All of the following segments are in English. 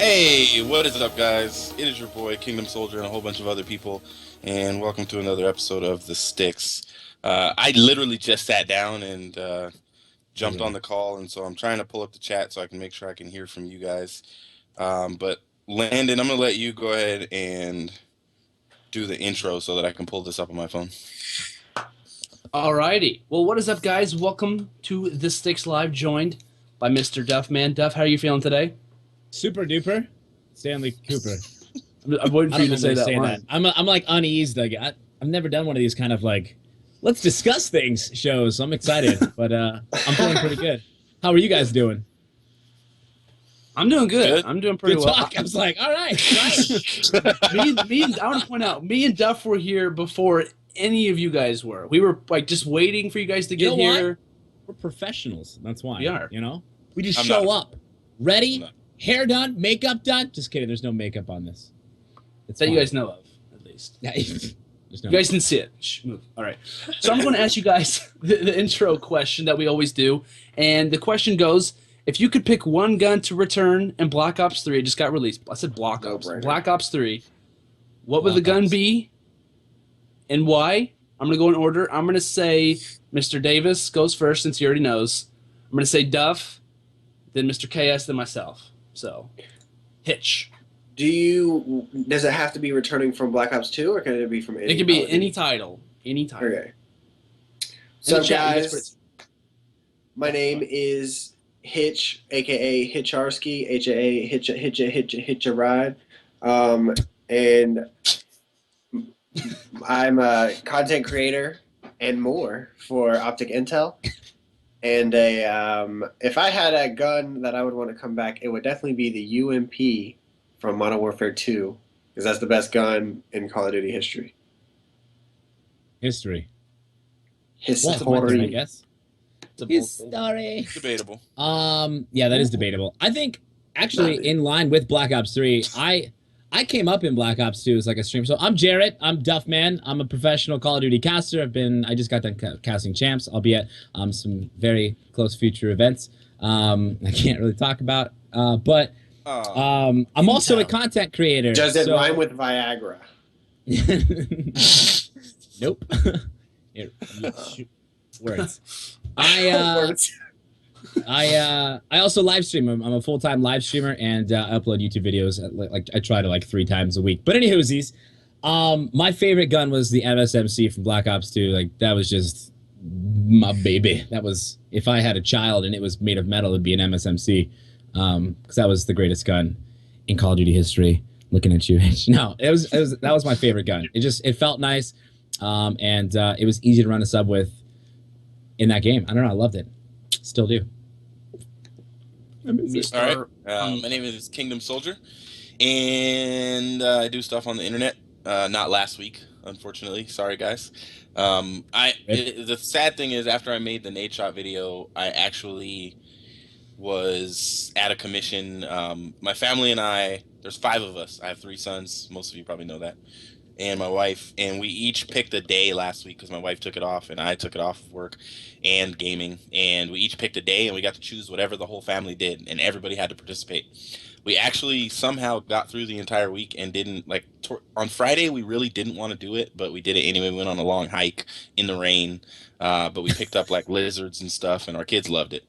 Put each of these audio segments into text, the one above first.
Hey, what is up, guys? It is your boy, Kingdom Soldier, and a whole bunch of other people, and welcome to another episode of the STiKS. I literally just sat down and jumped on the call, and so I'm trying to pull up the chat so I can make sure I can hear from you guys. But Landon, I'm gonna let you go ahead and do the intro so that I can pull this up on my phone. Alrighty. Well, what is up, guys? Welcome to the STiKS Live, joined by Mr. Duffman. Duff, how are you feeling today? Super duper, Stanley Cooper. I'm waiting for you to say that say line. I'm like uneased. Like I've never done one of these kind of like let's discuss things shows. So I'm excited, but I'm feeling pretty good. How are you guys doing? I'm doing good. Good. I'm doing pretty Good well. talk. I was like, all right. I want to point out, me and Duff were here before any of you guys were. We were like just waiting for you guys to You get know what? here. We're professionals. That's why We are. You know, we just I'm show not. up, ready, I'm not. hair done, makeup done. Just kidding. There's no makeup on this. It's That you fine. guys know of, at least. Yeah, there's no You guys can see it. Shh, move. All right. So I'm going to ask you guys the intro question that we always do. And the question goes, if you could pick one gun to return in Black Ops 3, it just got released. I said Black Ops. No-brainer. Black Ops 3. What would the Black gun Ops. be and why? I'm going to go in order. I'm going to say Mr. Davis goes first since he already knows. I'm going to say Duff, then Mr. KS, then myself. So, Hitch. Does it have to be returning from Black Ops 2 or can it be from any It could be Call of any Duty? title. Any title. Okay. In So the chat, you guys, my name is Hitch, aka Hitcharski, aka Hitch a Ride. And I'm a content creator and more for Optic Intel. And if I had a gun that I would want to come back, it would definitely be the UMP from Modern Warfare 2, because that's the best gun in Call of Duty history. history. History. I guess. It's a bold thing. History. Debatable. Yeah, that is debatable. I think actually Not in line with Black Ops 3, I came up in Black Ops 2 as like a streamer. So I'm Jarrett. I'm Duffman. I'm a professional Call of Duty caster. I just got done casting champs, albeit some very close future events. I can't really talk about. But I'm also a content creator. Does it so- rhyme with Viagra? Nope. Here, shoot. Words. I also live stream. I'm a full-time live streamer and I upload YouTube videos. Like I try to like 3 times a week. But anywhoosies, my favorite gun was the MSMC from Black Ops 2. Like that was just my baby. That was if I had a child and it was made of metal, it'd be an MSMC. Because that was the greatest gun in Call of Duty history. Looking at you, no, that was my favorite gun. It felt nice, and it was easy to run a sub with in that game. I don't know, I loved it. Still do. All right. My name is Kingdom Soldier, and I do stuff on the internet. Not last week, unfortunately. Sorry, guys. The sad thing is, after I made the Nate Shot video, I actually was at a commission. My family and I, there's 5 of us. I have 3 sons. Most of you probably know that. And my wife, and we each picked a day last week because my wife took it off and I took it off of work and gaming. And we each picked a day and we got to choose whatever the whole family did, and everybody had to participate. We actually somehow got through the entire week and didn't on Friday. We really didn't want to do it, but we did it anyway. We went on a long hike in the rain, but we picked up like lizards and stuff, and our kids loved it.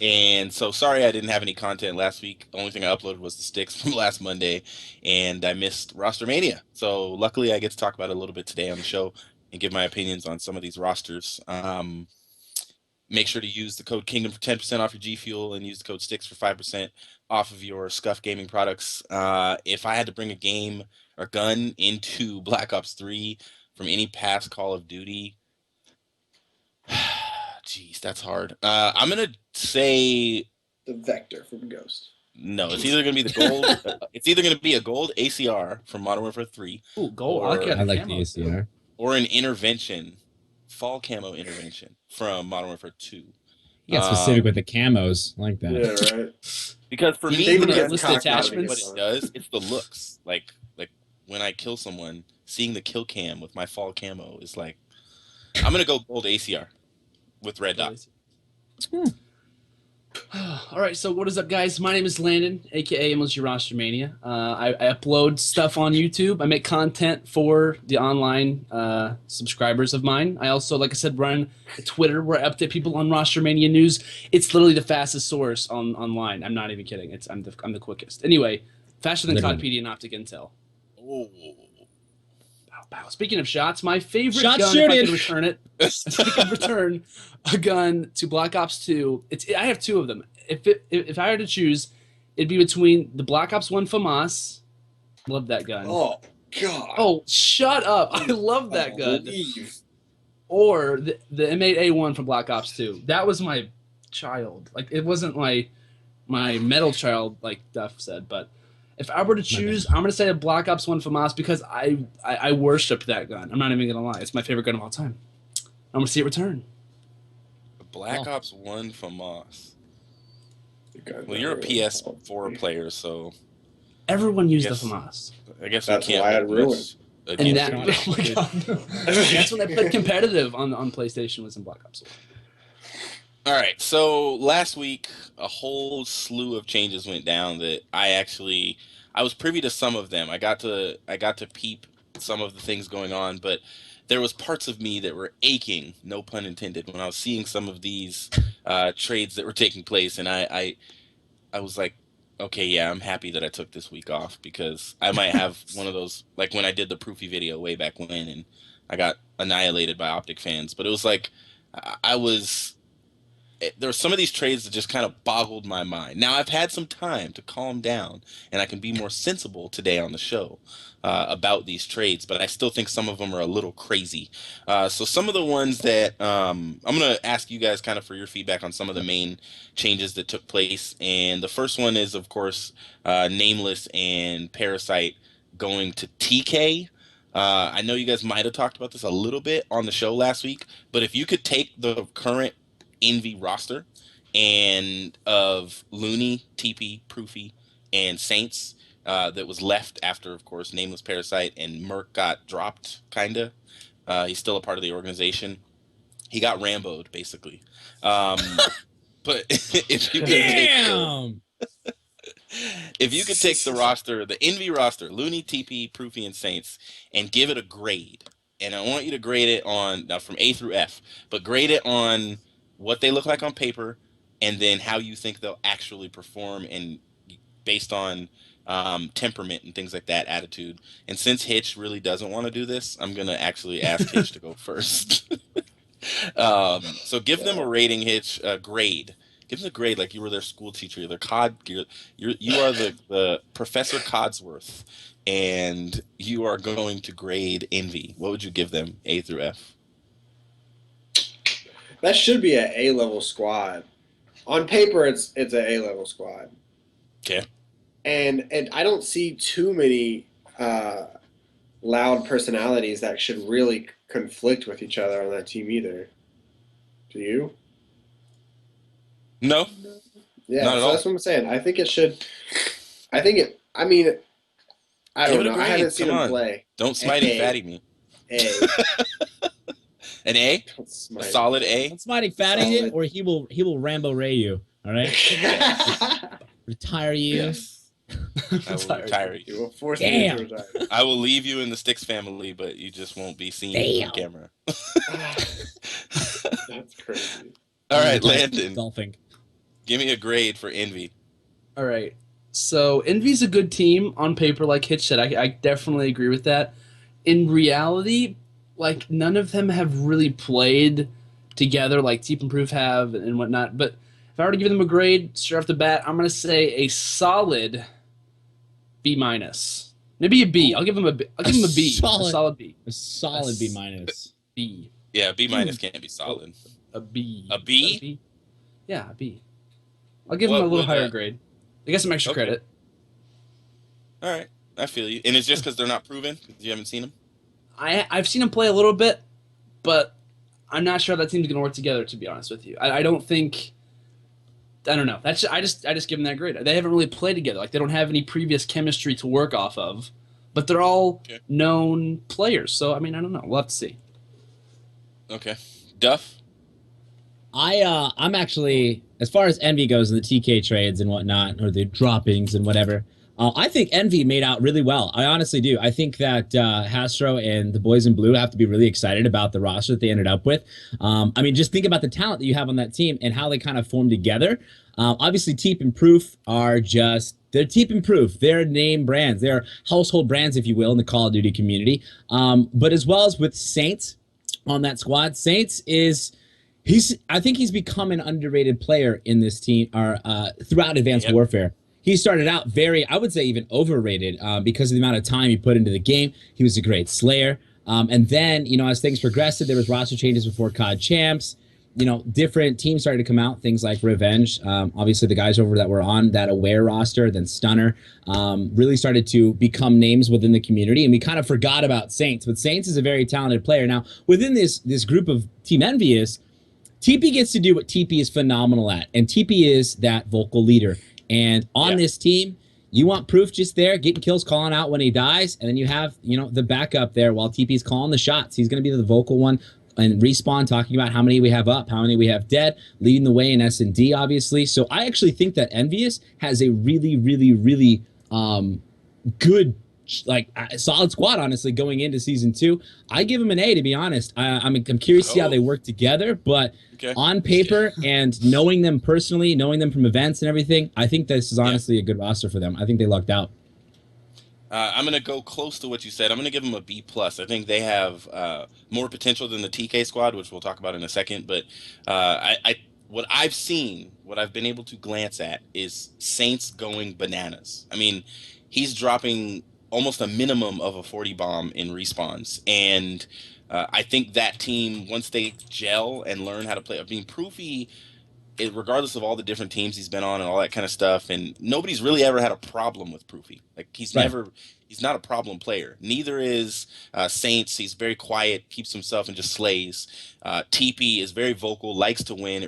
And so sorry I didn't have any content last week. The only thing I uploaded was the STiKS from last Monday, and I missed Roster Mania. So luckily I get to talk about it a little bit today on the show and give my opinions on some of these rosters. Make sure to use the code Kingdom for 10% off your G Fuel, and use the code STiKS for 5% off of your Scuff Gaming products. If I had to bring a game or gun into Black Ops 3 from any past Call of Duty, jeez, that's hard. I'm gonna say The Vector from Ghost. no. It's either gonna be the gold. It's either gonna be a gold ACR from Modern Warfare 3, Ooh, gold. Or- I like, it. I like the Camo, too. ACR. or an intervention, fall camo intervention from Modern Warfare 2. You got specific with the camos. I like that. Yeah, right. Because for You me, even what get it- list what attachments? it does, it's the looks. Like when I kill someone, seeing the kill cam with my fall camo is like, I'm gonna go gold ACR with red dots. All right, so what is up, guys? My name is Landon, aka MLG Roster Mania. I upload stuff on YouTube. I make content for the online subscribers of mine. I also, like I said, run a Twitter where I update people on Roster Mania news. It's literally the fastest source online. I'm not even kidding. I'm the quickest. Anyway, faster than Codpedia and Optic Intel. Oh. Bow. Speaking of shots, my favorite Shot gun, shooting. if I could return it, if I could return a gun to Black Ops 2, I have two of them. If I had to choose, it'd be between the Black Ops 1 FAMAS, love that gun. Oh God! Oh, shut up! I love that gun. Or the M8A1 from Black Ops 2. That was my child. Like, it wasn't my metal child, like Duff said, but if I were to choose, I'm gonna say a Black Ops 1 FAMAS because I worship that gun. I'm not even gonna lie. It's my favorite gun of all time. I'm gonna see it return. Black Ops 1 FAMAS. Well, you're a PS4 player, so everyone used the FAMAS. I guess that's we can't why I ruined. And that, oh my God, that's when I played competitive on PlayStation, was in Black Ops 1. All right, so last week a whole slew of changes went down that I was privy to some of them. I got to peep some of the things going on, but there was parts of me that were aching, no pun intended, when I was seeing some of these trades that were taking place, and I was like, okay, yeah, I'm happy that I took this week off because I might have one of those, like when I did the Proofy video way back when, and I got annihilated by Optic fans. But it was like there were some of these trades that just kind of boggled my mind. Now I've had some time to calm down, and I can be more sensible today on the show about these trades, but I still think some of them are a little crazy. So some of the ones that I'm going to ask you guys kind of for your feedback on some of the main changes that took place. And the first one is, of course, Nameless and Parasite going to TK. I know you guys might have talked about this a little bit on the show last week, but if you could take the current Envy roster and of Looney, TP, Proofy, and Saints that was left after, of course, Nameless, Parasite, and Merc got dropped, kinda. He's still a part of the organization. He got Rambo'd, basically. But if you could if you could take the roster, the Envy roster, Looney, TP, Proofy, and Saints, and give it a grade, and I want you to grade it on, now from A through F, but grade it on what they look like on paper, and then how you think they'll actually perform, and based on temperament and things like that, attitude. And since Hitch really doesn't want to do this, I'm gonna actually ask Hitch to go first. So give them a rating, Hitch, a grade. Give them a grade like you were their school teacher. You are the Professor Codsworth, and you are going to grade Envy. What would you give them, A through F? That should be an A-level squad. On paper, it's an A-level squad. Okay. And I don't see too many loud personalities that should really conflict with each other on that team either. Do you? No. Yeah, not at so all. that's what I'm saying. I think it should. I mean, I don't know. I haven't seen him play. Don't smitey fatty me. A. An A? A solid A? Don't smitey fatty him, or he will Rambo Ray you. All right. Retire you. Yes. I will retire you. You will force me to retire. I will leave you in the STiKS family, but you just won't be seen on camera. That's crazy. All right, Landon. Golfing. Give me a grade for Envy. All right. So Envy's a good team on paper, like Hitch said. I definitely agree with that. In reality, like, none of them have really played together like Teep and Proof have and whatnot. But if I were to give them a grade straight off the bat, I'm going to say a solid B-. Maybe a B. I'll give them a B. A solid B. A solid B-. B. Yeah, B- can't be solid. A B. A B? Yeah, a B. I'll give him a little higher grade. I guess some extra credit. All right. I feel you. And it's just because they're not proven? Because you haven't seen them? I've seen him play a little bit, but I'm not sure that team's going to work together, to be honest with you. I don't think... I don't know. I just give them that grade. They haven't really played together. Like, they don't have any previous chemistry to work off of, but they're all known players. So, I mean, I don't know. We'll have to see. Okay. Duff? I'm actually as far as Envy goes and the TK trades and whatnot, or the droppings and whatever, I think Envy made out really well. I honestly do. I think that Hastro and the boys in blue have to be really excited about the roster that they ended up with. I mean, just think about the talent that you have on that team and how they kind of formed together. Obviously, Teep and Proof are just, they're Teep and Proof. They're name brands. They're household brands, if you will, in the Call of Duty community. But as well as with Saints on that squad, Saints is... I think he's become an underrated player in this team, or throughout Advanced Warfare. He started out very, I would say, even overrated because of the amount of time he put into the game. He was a great slayer. And then, you know, as things progressed, there was roster changes before COD Champs. You know, different teams started to come out, things like Revenge. Obviously, the guys over that were on that Aware roster, then Stunner, really started to become names within the community. And we kind of forgot about Saints. But Saints is a very talented player. Now, within this group of Team Envious, TP gets to do what TP is phenomenal at. And TP is that vocal leader. And on this team, you want Proof just there, getting kills, calling out when he dies, and then you have, you know, the backup there while TP's calling the shots. He's going to be the vocal one, and Respawn talking about how many we have up, how many we have dead, leading the way in S&D, obviously. So I actually think that Envious has a really, really, really good, like, solid squad, honestly, going into Season 2. I give him an A, to be honest. I'm curious to see how they work together, but on paper and knowing them personally, knowing them from events and everything, I think this is honestly a good roster for them. I think they lucked out. I'm going to go close to what you said. I'm going to give them a B+. I think they have more potential than the TK squad, which we'll talk about in a second. But what I've seen, what I've been able to glance at, is Saints going bananas. I mean, he's dropping almost a minimum of a 40 bomb in respawns. And I think that team, once they gel and learn how to play, I mean, Proofy, regardless of all the different teams he's been on and all that kind of stuff, and nobody's really ever had a problem with Proofy. Like, he's not a problem player. Neither is Saints. He's very quiet, keeps himself, and just slays. TP is very vocal, likes to win.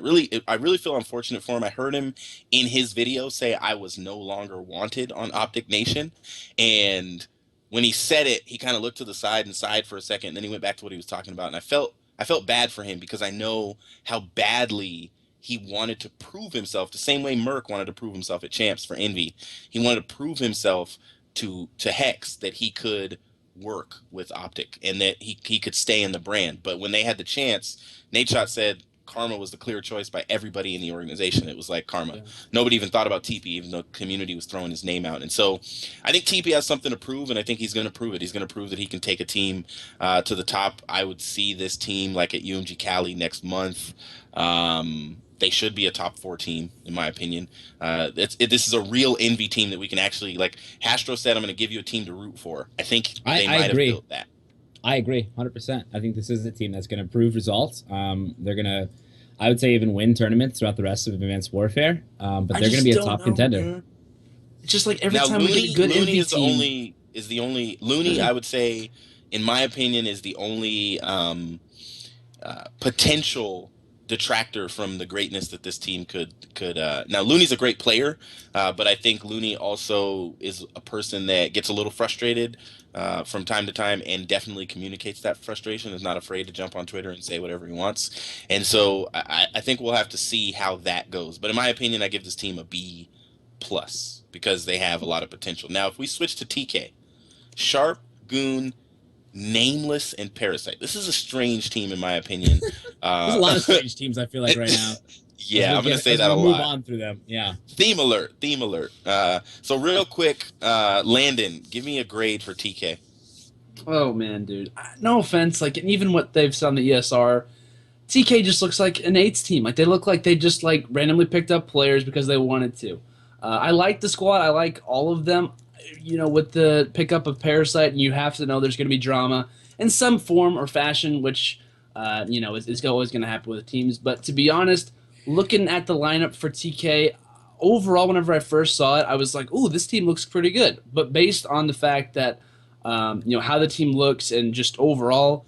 I really feel unfortunate for him. I heard him in his video say I was no longer wanted on Optic Nation, and when he said it, he kind of looked to the side and sighed for a second, and then he went back to what he was talking about. And I felt bad for him because I know how badly he wanted to prove himself, the same way Merc wanted to prove himself at Champs for Envy. He wanted to prove himself to Hex that he could work with Optic and that he could stay in the brand. But when they had the chance, Nadeshot said Karma was the clear choice by everybody in the organization. It was like Karma. Nobody even thought about TP, even though the community was throwing his name out. And so I think TP has something to prove, and I think he's going to prove it. He's going to prove that he can take a team to the top. I would see this team like at UMG Cali next month. They should be a top 4 team, in my opinion. This is a real Envy team that we can actually, like Hastro said, I'm going to give you a team to root for. I think they might have built that. I agree, 100%. I think this is a team that's going to prove results. They're going to, I would say, even win tournaments throughout the rest of Advanced Warfare. But they're going to be a top contender. Man. It's just like every time we get a good Looney Envy team. Looney, I would say, in my opinion, is the only potential detractor from the greatness that this team could now Looney's a great player, but I think Looney also is a person that gets a little frustrated from time to time and definitely communicates that frustration, is not afraid to jump on Twitter and say whatever he wants. And so I think we'll have to see how that goes. But in my opinion, I give this team a B+ because they have a lot of potential. Now, if we switch to TK, Sharp, Goon, Nameless, and Parasite. This is a strange team, in my opinion. There's a lot of strange teams, I feel like, right now. Yeah, I'm going to say that a lot. Move on through them, yeah. Theme alert. So real quick, Landon, give me a grade for TK. Oh, man, dude. No offense. Like, and even what they've said on the ESR, TK just looks like an 8s team. Like, they look like they just, like, randomly picked up players because they wanted to. I like the squad. I like all of them. You know, with the pickup of Parasite, you have to know there's going to be drama in some form or fashion, which, you know, is always going to happen with teams. But to be honest, looking at the lineup for TK, overall, whenever I first saw it, I was like, ooh, this team looks pretty good. But based on the fact that, you know, how the team looks and just overall,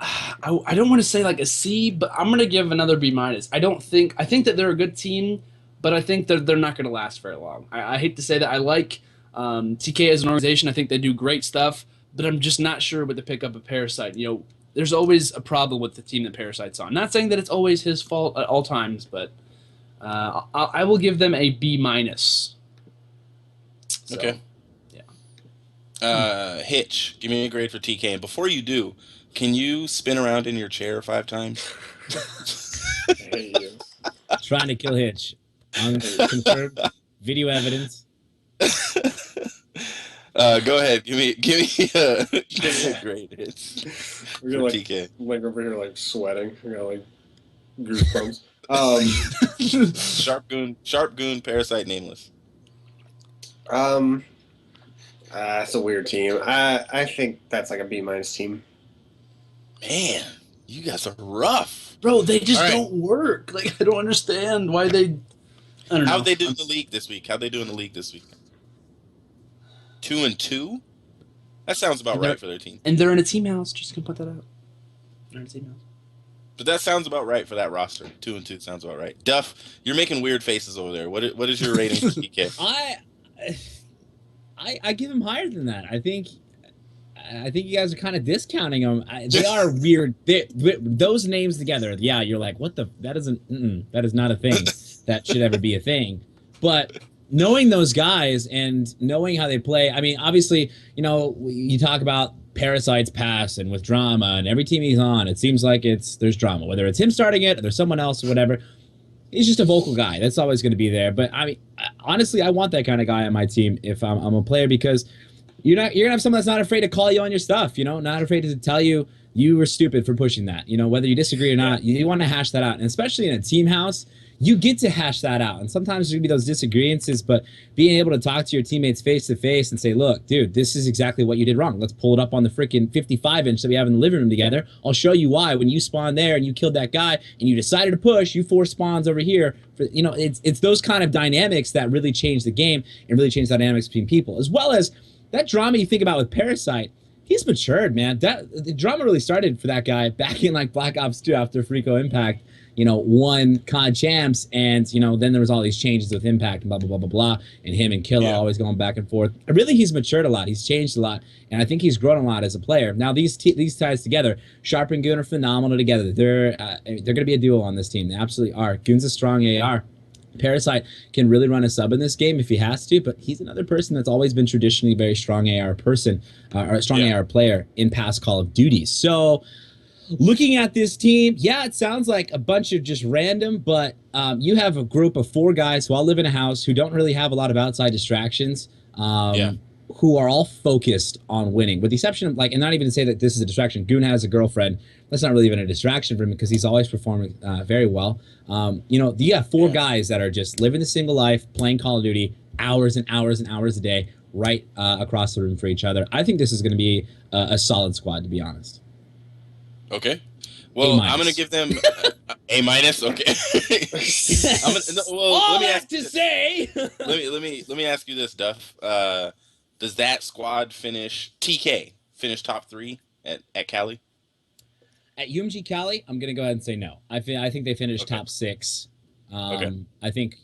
I don't want to say like a C, but I'm going to give another B-. I think that they're a good team, but I think that they're not going to last very long. I hate to say that. I like TK as an organization. I think they do great stuff, but I'm just not sure with the pickup of Parasite. You know, there's always a problem with the team that Parasite's on. Not saying that it's always his fault at all times, but I will give them a B minus. So, Okay. Yeah. Hitch, give me a grade for TK. And before you do, can you spin around in your chair 5 times? I hate you. Trying to kill Hitch. Confirmed video evidence. Go ahead. Give me a grade, Hitch, We're for gonna TK. like over here like sweating. We got like goosebumps. Sharp goon, parasite, nameless. That's a weird team. I think that's like a B minus team. Man, you guys are rough. Bro, they just All right. don't work. Like, I don't understand why they. I don't know. How'd they do in the league this week? 2-2? That sounds about right for their team. And they're in a team house. Just gonna put that out. They're in a team house. But that sounds about right for that roster. 2-2 sounds about right. Duff, you're making weird faces over there. What is your rating for TK? I give him higher than that. I think you guys are kind of discounting them. They are weird. Those names together, yeah, you're like, what the? That is not a thing that should ever be a thing. But knowing those guys and knowing how they play, I mean, obviously, you talk about Parasite's past and with drama, and every team he's on, it seems like there's drama, whether it's him starting it or there's someone else or whatever. He's just a vocal guy. That's always going to be there. But I mean, honestly, I want that kind of guy on my team if I'm a player, because you're gonna have someone that's not afraid to call you on your stuff. Not afraid to tell you were stupid for pushing that. Whether you disagree or not, you want to hash that out. And especially in a team house, you get to hash that out. And sometimes there's gonna be those disagreements, but being able to talk to your teammates face to face and say, look, dude, this is exactly what you did wrong. Let's pull it up on the freaking 55-inch that we have in the living room together. I'll show you why. When you spawned there and you killed that guy and you decided to push, you 4 spawns over here. It's those kind of dynamics that really change the game and really change the dynamics between people, as well as that drama you think about with Parasite. He's matured, man. The drama really started for that guy back in like Black Ops 2 after Frico Impact, won COD champs, and then there was all these changes with Impact and blah blah blah blah blah, and him and Killa always going back and forth. Really, he's matured a lot. He's changed a lot, and I think he's grown a lot as a player. Now these ties together, Sharp and Goon are phenomenal together. They're going to be a duo on this team. They absolutely are. Goon's a strong AR. Parasite can really run a sub in this game if he has to, but he's another person that's always been traditionally a very strong AR person, or a strong AR player in past Call of Duty. So looking at this team, yeah, it sounds like a bunch of just random, but you have a group of 4 guys who all live in a house who don't really have a lot of outside distractions, who are all focused on winning, with the exception of, and not even to say that this is a distraction. Goon has a girlfriend. That's not really even a distraction for him because he's always performing very well. You have 4 guys that are just living the single life, playing Call of Duty hours and hours and hours a day, right across the room for each other. I think this is going to be a solid squad, to be honest. Okay. Well, A-minus. I'm going to give them A minus. Okay. All that to say. let me ask you this, Duff. Does that squad TK finish top 3 at Cali? At UMG Cali, I'm gonna go ahead and say no. I think they finished top 6. Okay. I think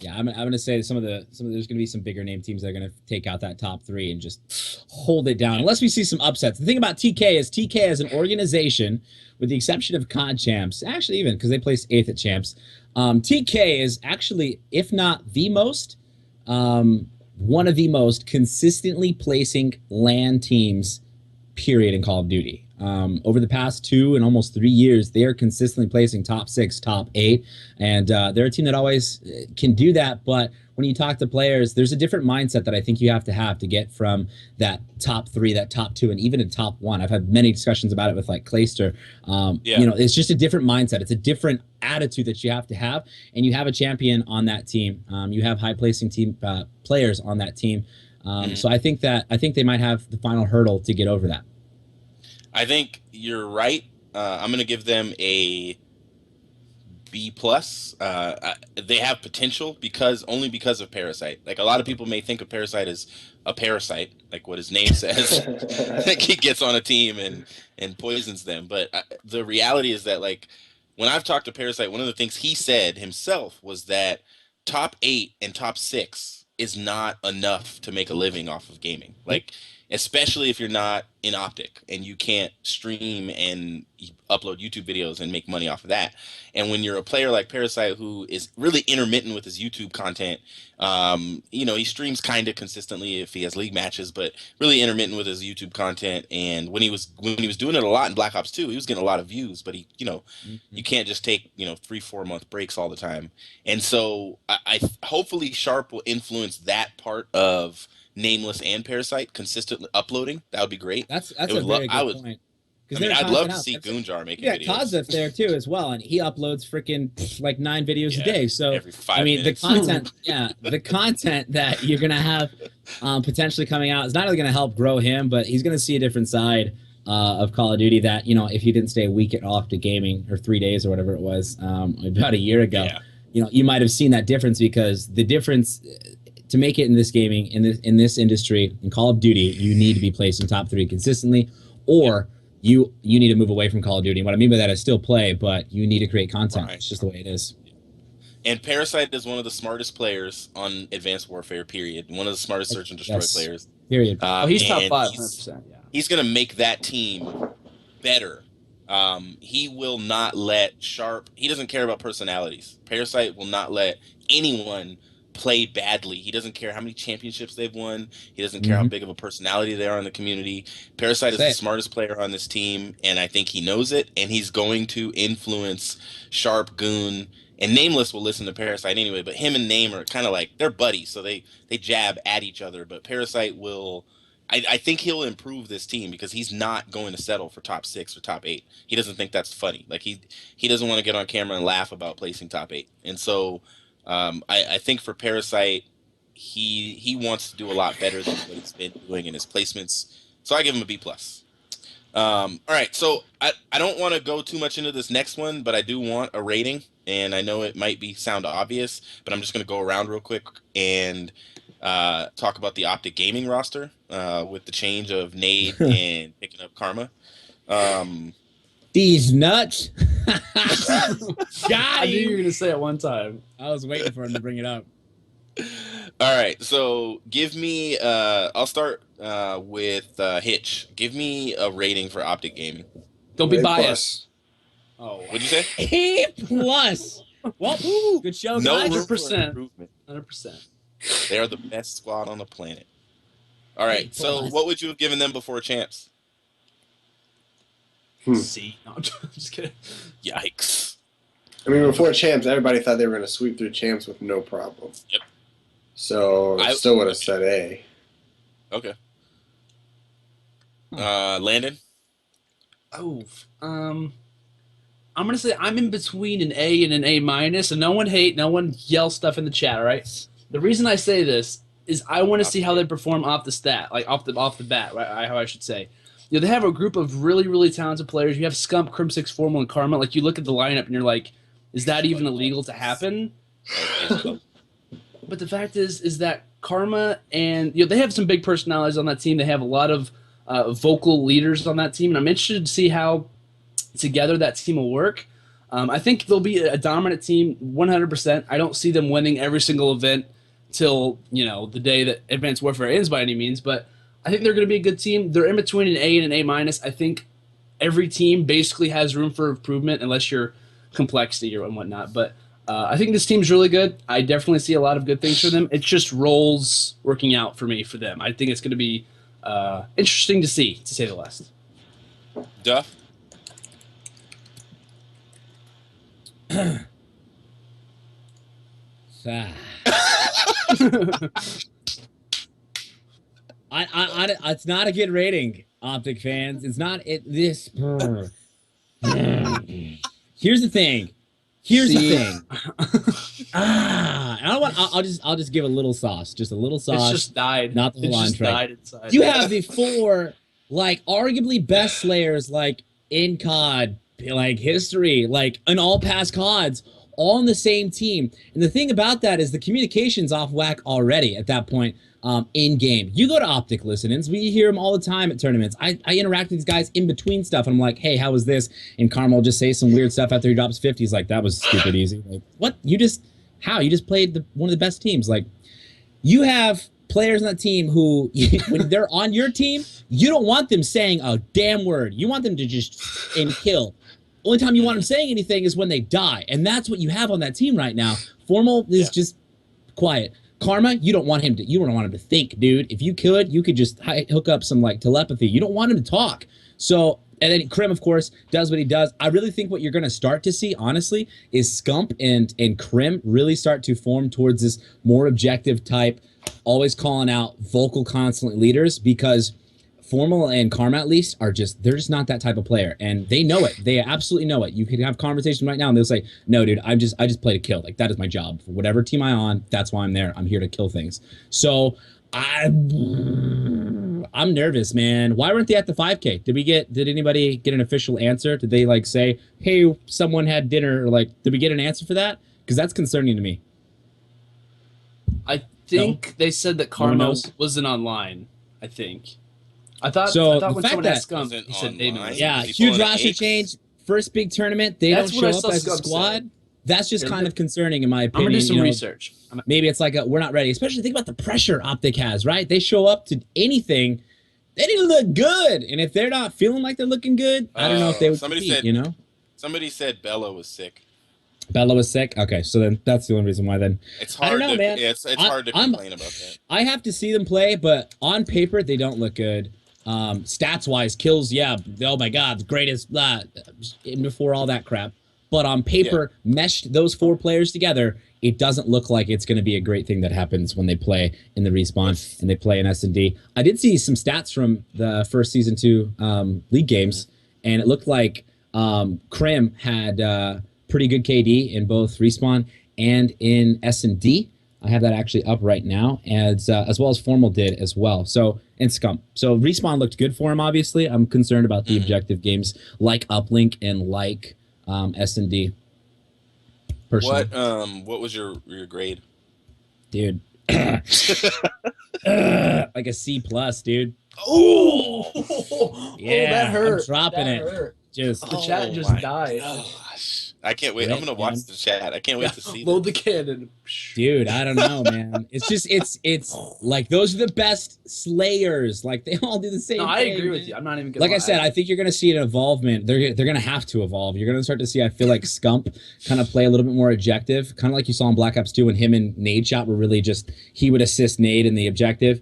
I'm gonna say some of there's gonna be some bigger name teams that are gonna take out that top 3 and just hold it down unless we see some upsets. The thing about TK is TK as an organization, with the exception of COD champs, actually even because they placed 8th at champs, TK is actually, if not the most, one of the most consistently placing LAN teams, period, in Call of Duty. Over the past 2 and almost 3 years, they are consistently placing top 6, top 8, and they're a team that always can do that. But when you talk to players, there's a different mindset that I think you have to get from that top 3, that top 2, and even a top 1. I've had many discussions about it with like Clayster. It's just a different mindset. It's a different attitude that you have to have, and you have a champion on that team. You have high placing team players on that team. So I think they might have the final hurdle to get over that. I think you're right. I'm going to give them a B plus. They have potential only because of Parasite. Like, a lot of people may think of Parasite as a parasite, like what his name says. Like, he gets on a team and poisons them. But the reality is that, like, when I've talked to Parasite, one of the things he said himself was that top 8 and top 6 is not enough to make a living off of gaming. Like, especially if you're not in Optic, and you can't stream and upload YouTube videos and make money off of that. And when you're a player like Parasite, who is really intermittent with his YouTube content, he streams kind of consistently if he has league matches, but really intermittent with his YouTube content. And when he was doing it a lot in Black Ops 2, he was getting a lot of views, but you can't just take 3-4 month breaks all the time. And so I hopefully Sharp will influence that part of Nameless and Parasite consistently uploading. That would be great. That's a very good point. I'd love to see Goonjar making videos. Yeah, Kozif there too as well, and he uploads freaking like 9 videos a day. So every 5 minutes. the content that you're gonna have potentially coming out is not only gonna help grow him, but he's gonna see a different side of Call of Duty that if he didn't stay a week at Optic Gaming or 3 days or whatever it was about a year ago, you might have seen that difference, because the difference to make it in this gaming, in this industry, in Call of Duty, you need to be placed in top 3 consistently, or you need to move away from Call of Duty. And what I mean by that is still play, but you need to create content. Right. It's just the way it is. And Parasite is one of the smartest players on Advanced Warfare, period. One of the smartest search and destroy players. Period. He's top 5, 100%. Yeah. He's going to make that team better. He will not let Sharp... He doesn't care about personalities. Parasite will not let anyone play badly. He doesn't care how many championships they've won. He doesn't care how big of a personality they are in the community. Parasite is the smartest player on this team, and I think he knows it, and he's going to influence Sharp, Goon, and Nameless will listen to Parasite anyway, but him and Name are kind of like, they're buddies, so they jab at each other, but Parasite will... I think he'll improve this team, because he's not going to settle for top 6 or top 8. He doesn't think that's funny. Like, he doesn't want to get on camera and laugh about placing top 8. And so I think for Parasite, he wants to do a lot better than what he's been doing in his placements. So I give him a B+. All right, so I don't want to go too much into this next one, but I do want a rating, and I know it might sound obvious, but I'm just going to go around real quick and talk about the Optic Gaming roster with the change of Nade and picking up Karma. These nuts. I knew you were going to say it one time. I was waiting for him to bring it up. All right, so give me, I'll start with Hitch. Give me a rating for Optic Gaming. Don't be biased. Oh, what'd you say? A+. Well, good show, guys. 100%. 100%. They are the best squad on the planet. All right, so what would you have given them before champs? C. No, I'm just kidding. Yikes. I mean, before champs, everybody thought they were going to sweep through champs with no problem. Yep. So I still would have said A. Okay. Landon? Oh, I'm gonna say I'm in between an A and an A-, and no one yell stuff in the chat. All right. The reason I say this is I want to see how they perform off the bat, right? How I should say. They have a group of really, really talented players. You have Scump, Crim6 Formal, and Karma. Like, you look at the lineup and you're like, is that even illegal to happen? But the fact is that Karma and they have some big personalities on that team. They have a lot of vocal leaders on that team, and I'm interested to see how together that team will work. I think they'll be a dominant team 100%. I don't see them winning every single event till the day that Advanced Warfare ends by any means, but I think they're going to be a good team. They're in between an A and an A-. I think every team basically has room for improvement unless you're complexity or whatnot. But I think this team's really good. I definitely see a lot of good things for them. It's just roles working out for me for them. I think it's going to be interesting to see, to say the least. Duff? It's not a good rating, Optic fans. It's not this. Here's the thing. I'll just give a little sauce. Just a little sauce. It's just died. Not the whole just died inside. You have the 4 arguably best slayers in COD history, in all past CODs, all on the same team. And the thing about that is the communication's off whack already at that point. In game, you go to Optic listenings. We hear them all the time at tournaments. I interact with these guys in between stuff, and I'm like, "Hey, how was this?" And Carmel will just say some weird stuff after he drops 50. He's like, "That was stupid easy." Like, what? You just played one of the best teams. You have players on that team who, when they're on your team, you don't want them saying a damn word. You want them to just and kill. Only time you want them saying anything is when they die, and that's what you have on that team right now. Formal is just quiet. Karma, you don't want him to. You don't want him to think, dude. If you could, you could just hook up some like telepathy. You don't want him to talk. So, and then Krim, of course, does what he does. I really think what you're going to start to see, honestly, is Scump and Krim really start to form towards this more objective type, always calling out vocal constant leaders, because Formal and Karma, at least, are just, they're just not that type of player, and they know it. They absolutely know it. You could have conversation right now and they'll say, no, dude, I just play to kill. Like, that is my job. For whatever team I'm on, that's why I'm there. I'm here to kill things. So I'm nervous, man. Why weren't they at the 5K? Did anybody get an official answer? Did they like say, hey, someone had dinner? Or like, did we get an answer for that? Because that's concerning to me. I think they said that Karma wasn't online. I think. I thought when someone asked Scump, he said David was. Yeah, huge roster change. First big tournament. They don't show up as a squad. That's just kind of concerning, in my opinion. I'm gonna do some research. Maybe it's like we're not ready. Especially think about the pressure Optic has, right? They show up to anything, they need to look good. And if they're not feeling like they're looking good, I don't know if they would compete, you know? Somebody said Bella was sick. Bella was sick? Okay, so then that's the only reason why then. It's hard, I don't know, man. Yeah, it's hard to complain about that. I have to see them play, but on paper, they don't look good. Stats-wise, kills, yeah, oh my God, the greatest, before all that crap. But on paper, meshed those four players together, it doesn't look like it's going to be a great thing that happens when they play in the Respawn and they play in S&D. I did see some stats from the first Season 2 League games, and it looked like Krim had pretty good KD in both Respawn and in S&D. I have that actually up right now, as well as Formal did as well. So, and Scump. So Respawn looked good for him, obviously. I'm concerned about the objective games like Uplink and like S&D. Personally. What was your grade? Dude. Like a C+, dude. Oh, yeah, that hurt. I'm dropping that it. Hurt. Just the chat just died. Gosh. I can't wait. I'm gonna watch the chat. I can't wait to see. Load the cannon. Dude, I don't know, man. It's just it's like those are the best slayers. Like they all do the same thing. I agree with you. I'm not even gonna like lie. I said, I think you're gonna see an involvement. They're gonna have to evolve. You're gonna start to see, I feel like Scump kind of play a little bit more objective, kind of like you saw in Black Ops 2 when him and Nade shot were really just, he would assist Nade in the objective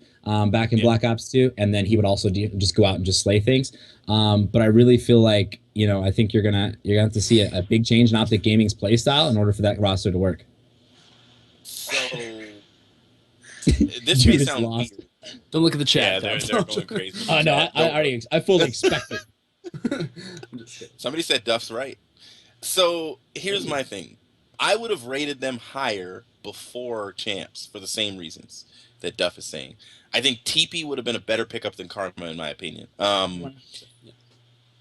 back in Black Ops 2, and then he would also just go out and just slay things. But I really feel like, you know, I think you're gonna have to see a big change in Optic Gaming's play style in order for that roster to work. So this may sound weird. Don't look at the chat. Yeah, they're going crazy. No, I fully expect it. I'm just kidding. Somebody said Duff's right. So here's my thing. I would have rated them higher before champs for the same reasons that Duff is saying. I think TP would have been a better pickup than Karma, in my opinion.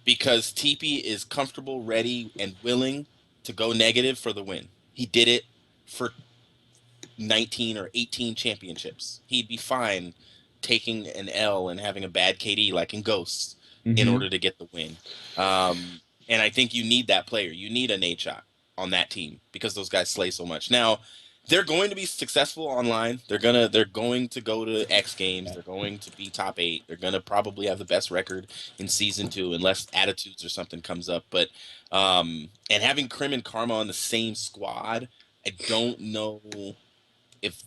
Because TP is comfortable, ready, and willing to go negative for the win. He did it for 19 or 18 championships. He'd be fine taking an L and having a bad KD like in Ghosts in order to get the win. And I think you need that player. You need a Nate shot on that team because those guys slay so much. Now, they're going to be successful online. They're going to go to X Games. They're going to be top 8. They're going to probably have the best record in Season 2 unless attitudes or something comes up. But and having Krim and Karma on the same squad, I don't know if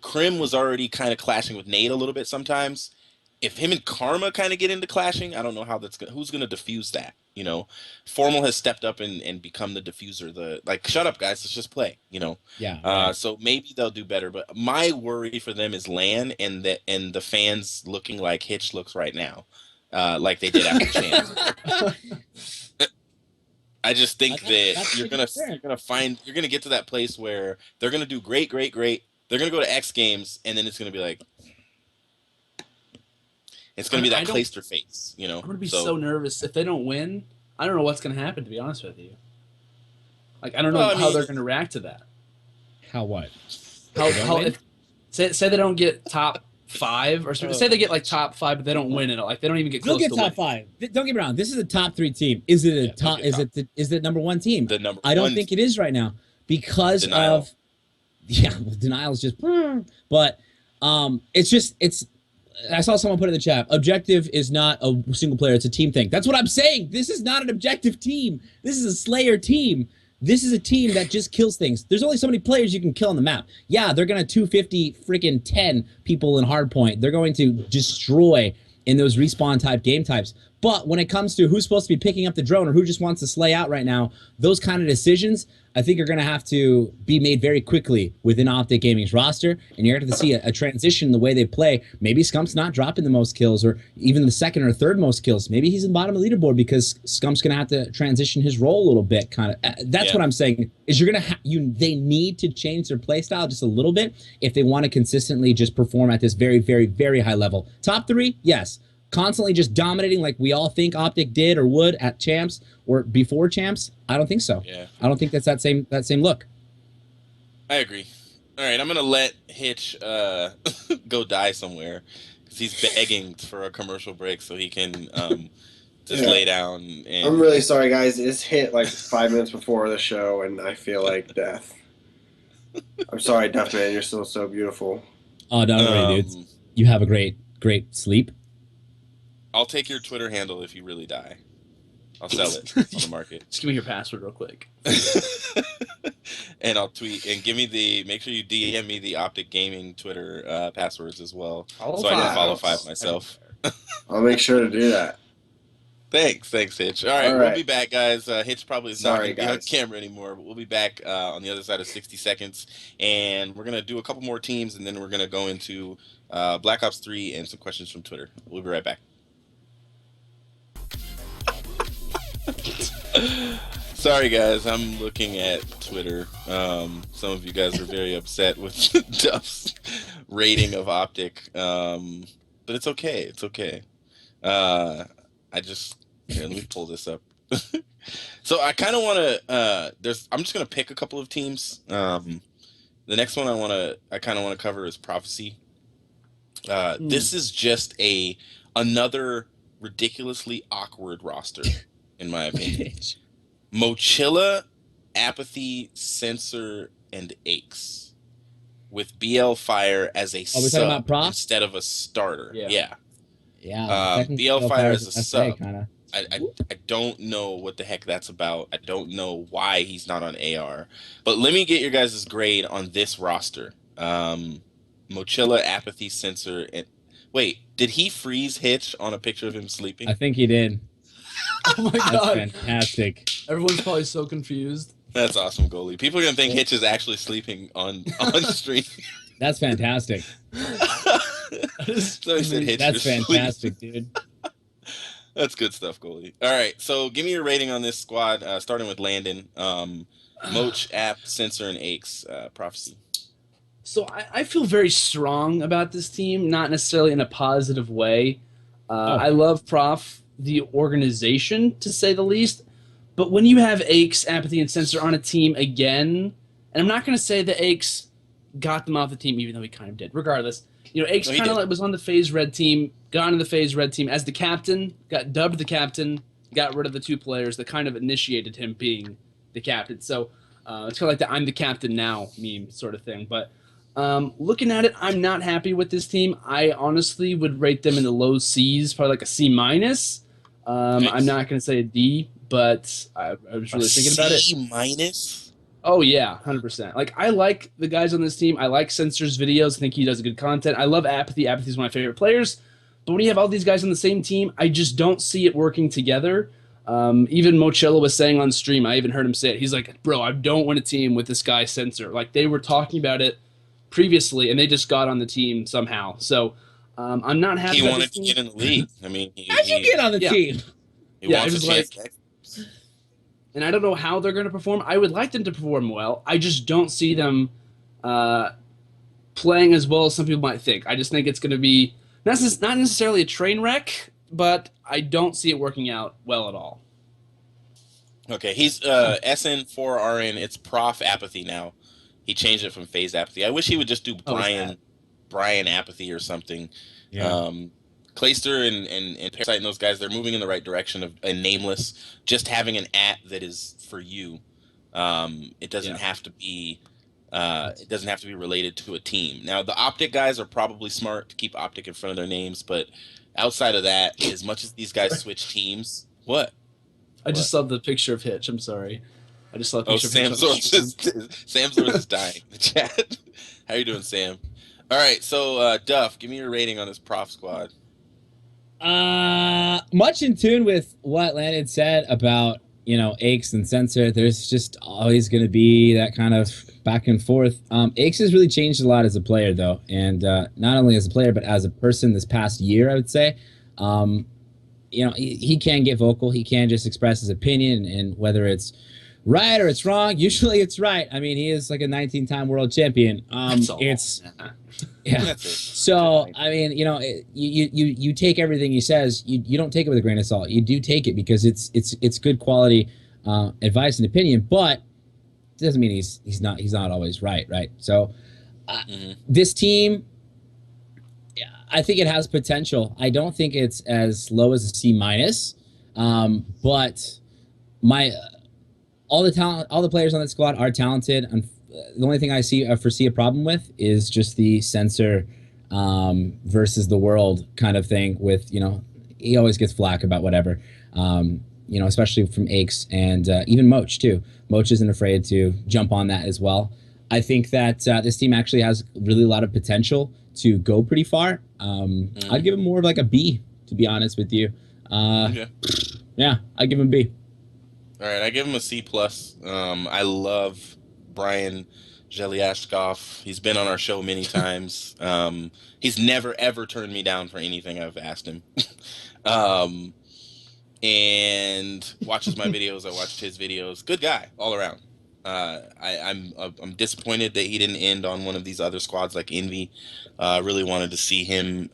Krim was already kind of clashing with Nate a little bit sometimes. If him and Karma kind of get into clashing, I don't know how who's going to diffuse that. You know, Formal has stepped up and become the diffuser. Like, shut up, guys, let's just play. You know, yeah. So maybe they'll do better. But my worry for them is LAN and the fans looking like Hitch looks right now, like they did after Champs. I just think that you're gonna get to that place where they're gonna do great. They're gonna go to X Games, and then it's gonna be like. It's going to be that Clayster face, you know? I'm going to be so nervous. If they don't win, I don't know what's going to happen, to be honest with you. Like, I don't know how they're going to react to that. How what? Say they don't get top 5, or say they get, like, top 5, but they don't win it. Like, they don't even get close to They'll get top 5. Don't get me wrong. This is a top 3 team. Is it a top? Is it number 1 team? The number I don't think it is right now because Denial. of... Yeah, well, denial is just... But... It's I saw someone put in the chat, objective is not a single player, it's a team thing. That's what I'm saying. This is not an objective team. This is a Slayer team. This is a team that just kills things. There's only so many players you can kill on the map. Yeah, they're going to 250 freaking 10 people in hardpoint. They're going to destroy in those respawn type game types. But when it comes to who's supposed to be picking up the drone or who just wants to slay out right now, those kind of decisions, I think are going to have to be made very quickly within Optic Gaming's roster, and you're going to have to see a transition in the way they play. Maybe Scump's not dropping the most kills or even the second or third most kills. Maybe he's in the bottom of the leaderboard because Scump's going to have to transition his role a little bit, kind of. That's what I'm saying, is you're going to they need to change their play style just a little bit if they want to consistently just perform at this very, very, very high level. Top 3, yes. Constantly just dominating like we all think Optic did or would at champs or before champs, I don't think so. Yeah. I don't think that's that same look. I agree. All right, I'm gonna let Hitch go die somewhere because he's begging for a commercial break so he can just lay down. And I'm really sorry, guys. It's hit like 5 minutes before the show, and I feel like death. I'm sorry, Duffman. You're still so beautiful. Oh, don't worry, dudes. You have a great sleep. I'll take your Twitter handle if you really die. I'll sell it on the market. Just give me your password real quick. And I'll tweet and make sure you DM me the Optic Gaming Twitter passwords as well. So I can follow 5 myself. I'll make sure to do that. Thanks, Hitch. All right, we'll be back, guys. Hitch probably is not going to be on camera anymore, but we'll be back on the other side of 60 seconds. And we're going to do a couple more teams, and then we're going to go into Black Ops 3 and some questions from Twitter. We'll be right back. Sorry guys, I'm looking at Twitter. Some of you guys are very upset with Duff's rating of Optic, but it's okay. It's okay. Let me pull this up. So I kind of want to. I'm just gonna pick a couple of teams. The next one I kind of want to cover is Prophecy. This is just another ridiculously awkward roster. In my opinion, Mochilla, Apathy, Censor, and STiKS, with BL Fire as a sub instead of a starter. Yeah. BL Fire as a sub. I don't know what the heck that's about. I don't know why he's not on AR. But let me get your guys' grade on this roster. Mochilla, Apathy, Censor, and wait, did he freeze Hitch on a picture of him sleeping? I think he did. Oh my god. That's fantastic. Everyone's probably so confused. That's awesome, goalie. People are going to think Hitch is actually sleeping on stream. That's fantastic. So he said Hitch. That's fantastic, dude. That's good stuff, goalie. All right, so give me your rating on this squad, starting with Landon. Moch, App, Censor, and STiKS, Prophecy. So I feel very strong about this team, not necessarily in a positive way. I love Prof, the organization, to say the least. But when you have STiKS, Apathy, and Censor on a team again, and I'm not going to say that STiKS got them off the team, even though he kind of did. Regardless, STiKS kind of was on the FaZe Red team, got into the FaZe Red team as the captain, got dubbed the captain, got rid of the 2 players that kind of initiated him being the captain. So it's kind of like the "I'm the captain now" meme sort of thing. But looking at it, I'm not happy with this team. I honestly would rate them in the low C's, probably like a C-. I'm not going to say a D, but I was really thinking about it. C-? Oh, yeah, 100%. Like, I like the guys on this team. I like Censor's videos. I think he does good content. I love Apathy. Apathy's one of my favorite players. But when you have all these guys on the same team, I just don't see it working together. Even Mochilla was saying on stream, I even heard him say it. He's like, bro, I don't want a team with this guy Censor. Like, they were talking about it previously, and they just got on the team somehow. So I'm not happy. He wanted to get in the league. I mean, how'd you get on the team? He wants a chance. And I don't know how they're going to perform. I would like them to perform well. I just don't see them playing as well as some people might think. I just think it's going to be not necessarily a train wreck, but I don't see it working out well at all. Okay, he's SN4RN. It's Prof Apathy now. He changed it from FaZe Apathy. I wish he would just do Brian Apathy or something. Yeah. Clayster and Parasite and those guys, they're moving in the right direction of a nameless. Just having an @ that is for you. It doesn't have to be It doesn't have to be related to a team. Now, the Optic guys are probably smart to keep Optic in front of their names, but outside of that, as much as these guys switch teams, what? I just saw the picture of Hitch. I'm sorry. I just saw a picture of Sam Hitch. Sam Source is dying in the chat. How you doing, Sam? All right, so Duff, give me your rating on this prof squad. Much in tune with what Landon said about, you know, Aches and Sensor. There's just always going to be that kind of back and forth. Aches has really changed a lot as a player, though, and not only as a player but as a person this past year, I would say. You know, he can get vocal. He can just express his opinion, and whether it's right or it's wrong, usually it's right. I mean, he is like a 19-time world champion. It's yeah. So I mean, you know, you take everything he says. You don't take it with a grain of salt. You do take it because it's good quality advice and opinion, but it doesn't mean he's not always right. So this team, I think it has potential. I don't think it's as low as a C minus, but all the talent, all the players on that squad are talented. And the only thing I foresee a problem with is just the Sensor versus the world kind of thing. With, you know, he always gets flack about whatever, you know, especially from Aches and even Moch too. Moch isn't afraid to jump on that as well. I think that this team actually has really a lot of potential to go pretty far. I'd give him more of like a B, to be honest with you. Yeah, I'd give him a B. All right, I give him a C+. I love Brian Zhelyashkov. He's been on our show many times. He's never, ever turned me down for anything I've asked him. And watches my videos. I watched his videos. Good guy all around. I'm disappointed that he didn't end on one of these other squads like Envy. Really wanted to see him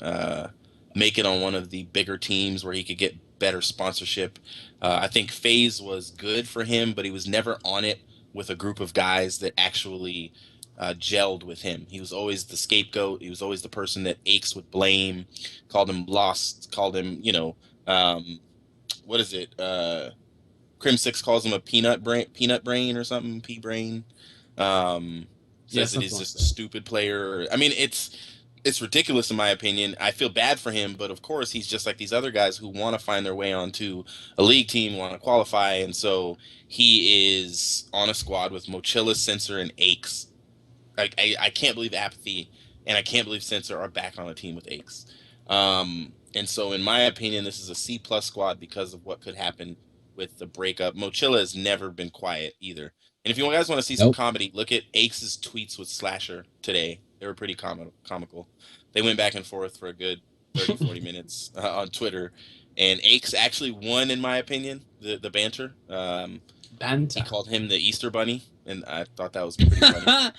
make it on one of the bigger teams where he could get better sponsorship. I think FaZe was good for him, but he was never on it with a group of guys that actually gelled with him. He was always the scapegoat. He was always the person that Aches would blame, called him lost, called him, you know, what is it? Crim6 calls him a peanut brain or something, pea brain. Says that he's just a stupid player. I mean, it's ridiculous in my opinion. I feel bad for him, but of course he's just like these other guys who want to find their way onto a league team, want to qualify, and so he is on a squad with Mochilla, Sensor, and Aches. I can't believe Apathy and I can't believe Sensor are back on a team with Aches. And so in my opinion, this is a C+ squad because of what could happen with the breakup. Mochilla has never been quiet either. And if you guys want to see some comedy, look at Aches' tweets with Slasher today. They were pretty comical. They went back and forth for a good 30, 40 minutes on Twitter. And Aches actually won, in my opinion, the banter. Banter. He called him the Easter Bunny, and I thought that was pretty funny.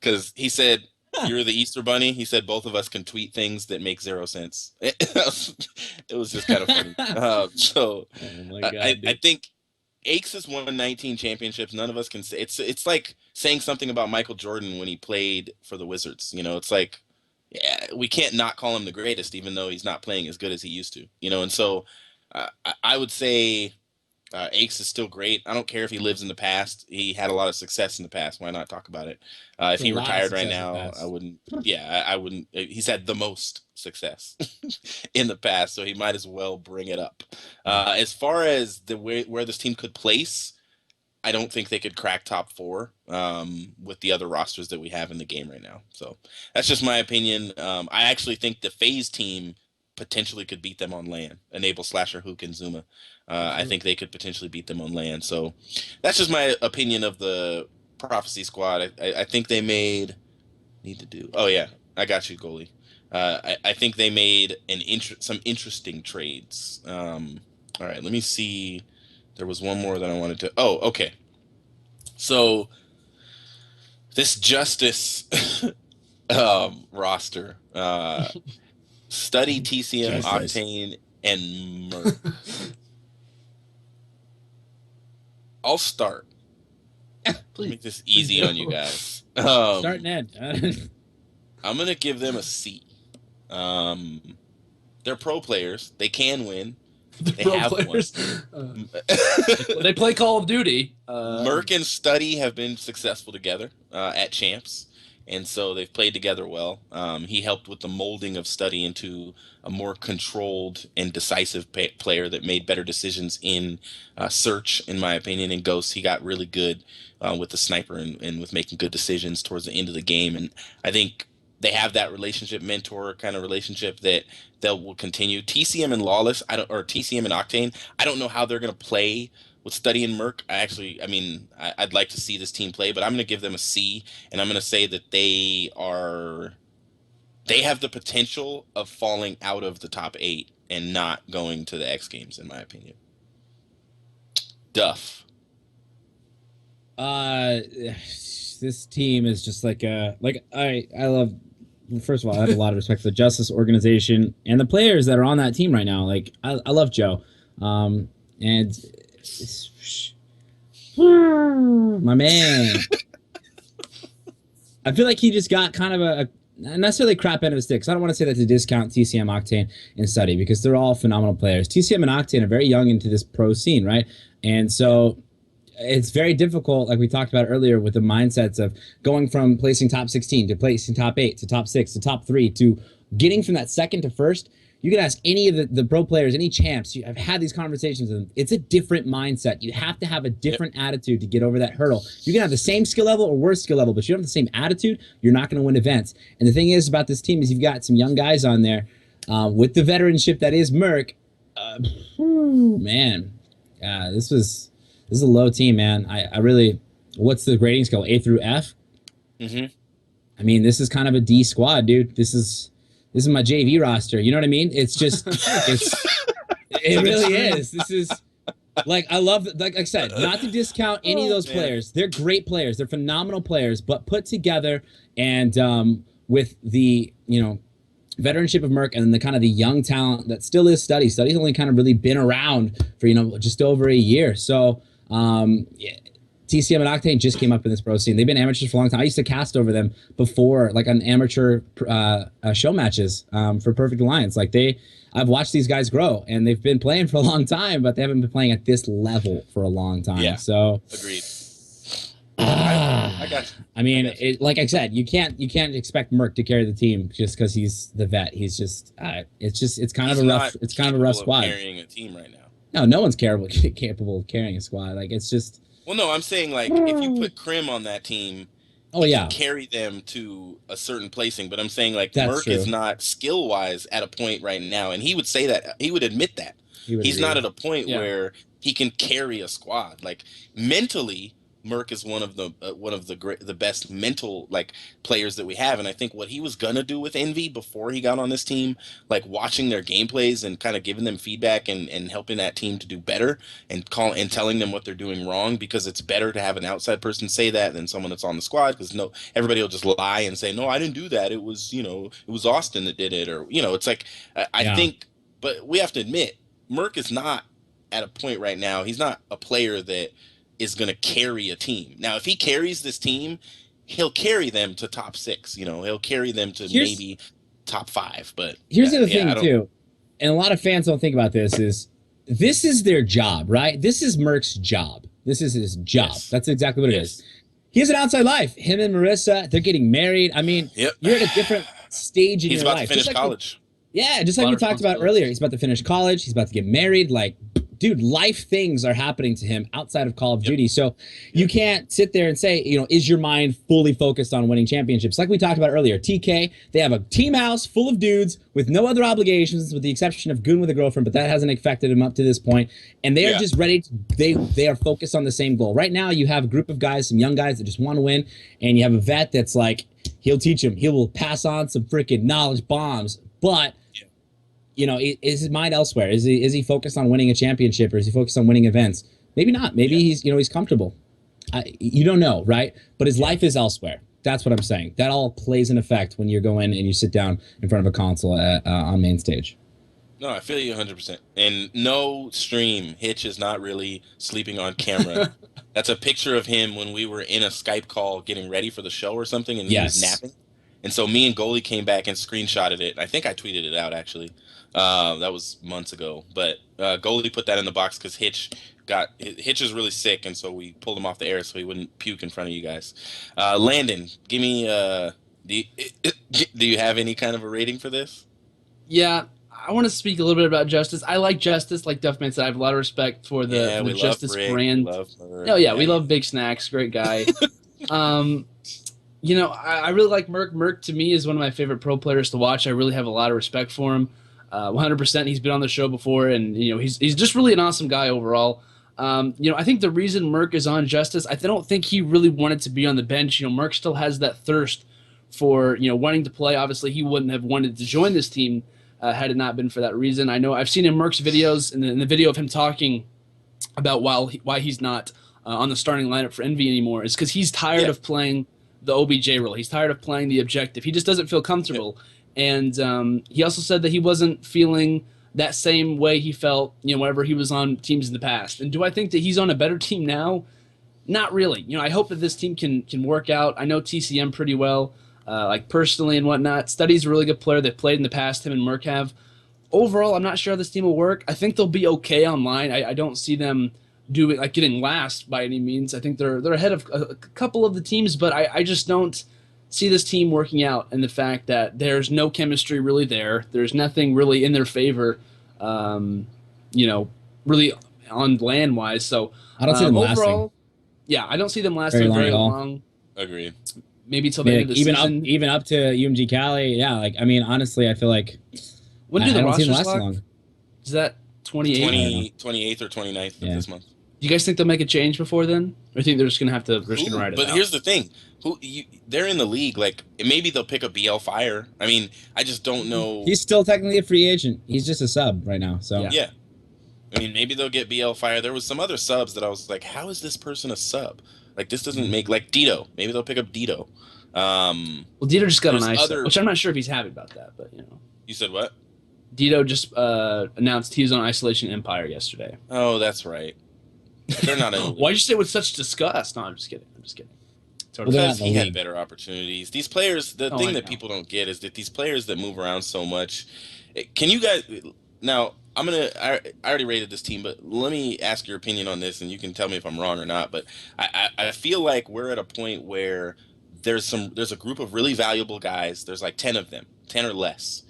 Because he said, "You're the Easter Bunny." He said both of us can tweet things that make zero sense. It was just kind of funny. Oh my God, I think Aches has won 19 championships. None of us can say it's like saying something about Michael Jordan when he played for the Wizards. You know, it's like, yeah, we can't not call him the greatest, even though he's not playing as good as he used to. You know, and so I would say Aches is still great. I don't care if he lives in the past. He had a lot of success in the past. Why not talk about it? If he retired right now, I wouldn't. Yeah, I wouldn't. He's had the most success in the past, so he might as well bring it up. As far as the where this team could place, I don't think they could crack top 4 with the other rosters that we have in the game right now. So that's just my opinion. I actually think the FaZe team potentially could beat them on LAN. Enable, Slasher, Hook, and Zuma. I think they could potentially beat them on LAN. So that's just my opinion of the Prophecy squad. I think they made... Need to do... Oh, yeah. I got you, goalie. I think they made some interesting trades. All right, let me see. There was one more that I wanted to... Oh, okay. So this Justice roster... Study, TCM, Octane, and Merc. I'll start. Please. Make this easy on you guys. Start Ned. I'm going to give them a C. They're pro players. They can win. They have won. They play Call of Duty. Merc and Study have been successful together at champs, and so they've played together well. He helped with the molding of Study into a more controlled and decisive player that made better decisions in Search, in my opinion. In Ghost, he got really good with the sniper and with making good decisions towards the end of the game. And I think they have that relationship, mentor kind of relationship that will continue. TCM and Lawless, or TCM and Octane, I don't know how they're going to play with Study and Merc. I'd like to see this team play, but I'm going to give them a C, and I'm going to say that they have the potential of falling out of the top 8 and not going to the X Games, in my opinion. Duff. This team is just I love. First of all, I have a lot of respect for the Justice organization and the players that are on that team right now. Like I love Joe, and my man. I feel like he just got kind of a not necessarily crap end of his stick. I don't want to say that to discount TCM, Octane, and Study, because they're all phenomenal players. TCM and Octane are very young into this pro scene, right? And so it's very difficult, like we talked about earlier, with the mindsets of going from placing top 16 to placing top 8 to top 6 to top 3 to getting from that second to first. You can ask any of the pro players, any champs. I've had these conversations with them. It's a different mindset. You have to have a different attitude to get over that hurdle. You can have the same skill level or worse skill level, but you don't have the same attitude, you're not going to win events. And the thing is about this team is you've got some young guys on there with the veteranship that is Merc. Man, this is a low team, man. I really, what's the grading scale? A through F? Mm-hmm. I mean, this is kind of a D squad, dude. This is my JV roster. You know what I mean? It's just, it really is. This is, like, I love, like I said, not to discount any of those players. They're great players. They're phenomenal players, but put together and with the, veteranship of Merc and then the kind of the young talent that still is Study. Study's only kind of really been around for, just over a year. So, TCM and Octane just came up in this pro scene. They've been amateurs for a long time. I used to cast over them before, like on amateur show matches for Perfect Alliance. I've watched these guys grow, and they've been playing for a long time, but they haven't been playing at this level for a long time. Yeah, so agreed. I got you. I mean, like I said, you can't expect Merc to carry the team just because he's the vet. He's just, it's kind of a rough squad. Carrying a team right now. No one's capable of carrying a squad. Like, it's just. Well, no, I'm saying, like, if you put Krim on that team, you carry them to a certain placing. But I'm saying, like, That's Merc true. is not skill-wise at a point right now, and he would say that. He would admit that. He's not at a point where he can carry a squad. Like, mentally, Merc is one of the best mental, like, players that we have, and I think what he was gonna do with Envy before he got on this team, like watching their gameplays and kind of giving them feedback and helping that team to do better and telling them what they're doing wrong, because it's better to have an outside person say that than someone that's on the squad, because everybody will just lie and say, no, I didn't do that, it was it was Austin that did it, or it's like I think, but we have to admit Merc is not at a point right now. He's not a player that is going to carry a team. Now, if he carries this team, he'll carry them to top 6. He'll carry them to maybe top 5. But here's the other thing too, and a lot of fans don't think about this is their job, right? This is Merc's job. This is his job. Yes. That's exactly what it is. He has an outside life. Him and Marissa, they're getting married. I mean, you're at a different stage in your life. He's about to finish college. Just like we talked about earlier. He's about to finish college. He's about to get married. Like, dude, life things are happening to him outside of Call of Duty. So you can't sit there and say, is your mind fully focused on winning championships? Like we talked about earlier, TK, they have a team house full of dudes with no other obligations, with the exception of Goon with a girlfriend, but that hasn't affected him up to this point. And they are just ready. They are focused on the same goal. Right now, you have a group of guys, some young guys that just want to win, and you have a vet that's like, he'll teach him. He will pass on some freaking knowledge bombs, but is his mind elsewhere? Is he focused on winning a championship, or is he focused on winning events? Maybe not. Maybe he's comfortable. You don't know, right? But his life is elsewhere. That's what I'm saying. That all plays an effect when you go in and you sit down in front of a console on main stage. No, I feel you 100%. And no stream, Hitch is not really sleeping on camera. That's a picture of him when we were in a Skype call getting ready for the show or something, and he was napping. And so me and Goalie came back and screenshotted it. I think I tweeted it out, actually. That was months ago. But Goalie put that in the box because Hitch Hitch is really sick, and so we pulled him off the air so he wouldn't puke in front of you guys. Landon, give me do you have any kind of a rating for this? Yeah, I want to speak a little bit about Justice. I like Justice, like Duffman said. I have a lot of respect for the Justice brand. Oh yeah, we love Big Snacks. Great guy. You know, I really like Merc. Merc to me is one of my favorite pro players to watch. I really have a lot of respect for him. 100%. He's been on the show before, and you know, he's just really an awesome guy overall. You know, I think the reason Merc is on Justice, I don't think he really wanted to be on the bench. You know, Merc still has that thirst for, you know, wanting to play. Obviously, he wouldn't have wanted to join this team had it not been for that reason. I know I've seen in Merc's videos, and in the video of him talking about why he's not on the starting lineup for Envy anymore, is because he's tired of playing the OBJ role. He's tired of playing the objective. He just doesn't feel comfortable. And he also said that he wasn't feeling that same way he felt, you know, whenever he was on teams in the past. And do I think that he's on a better team now? Not really. You know, I hope that this team can work out. I know TCM pretty well, like personally and whatnot. Study's a really good player. They've played in the past, him and Merc have. Overall, I'm not sure how this team will work. I think they'll be okay online. I don't see them getting last by any means. I think they're ahead of a couple of the teams, but I just don't see this team working out, and the fact that there's no chemistry really there. There's nothing really in their favor, you know, really on land wise. So I don't see them overall, lasting. Yeah, I don't see them lasting very long. Agreed. Maybe till the end of the season. Even up to UMG Cali. Yeah, like I mean, honestly, I feel like when do the rosters last long? Is that 28th or 29th of this month? Do you guys think they'll make a change before then, or think they're just gonna have to risk and ride it out? But here's the thing: they're in the league. Like maybe they'll pick up BL Fire. I mean, I just don't know. He's still technically a free agent. He's just a sub right now. So yeah. I mean, maybe they'll get BL Fire. There was some other subs that I was like, how is this person a sub? Like this doesn't make like Dito. Maybe they'll pick up Dito. Well, Dito just got an ISO, which I'm not sure if he's happy about that, but you know. You said what? Dito just announced he was on Isolation Empire yesterday. Oh, that's right. They're not. Why'd you say it with such disgust? No, I'm just kidding. Because he had better opportunities. These players, the thing that people don't get is that these players that move around so much. Can you guys now? I already rated this team, but let me ask your opinion on this, and you can tell me if I'm wrong or not. But I feel like we're at a point where there's a group of really valuable guys. There's like 10 of them, 10 or less,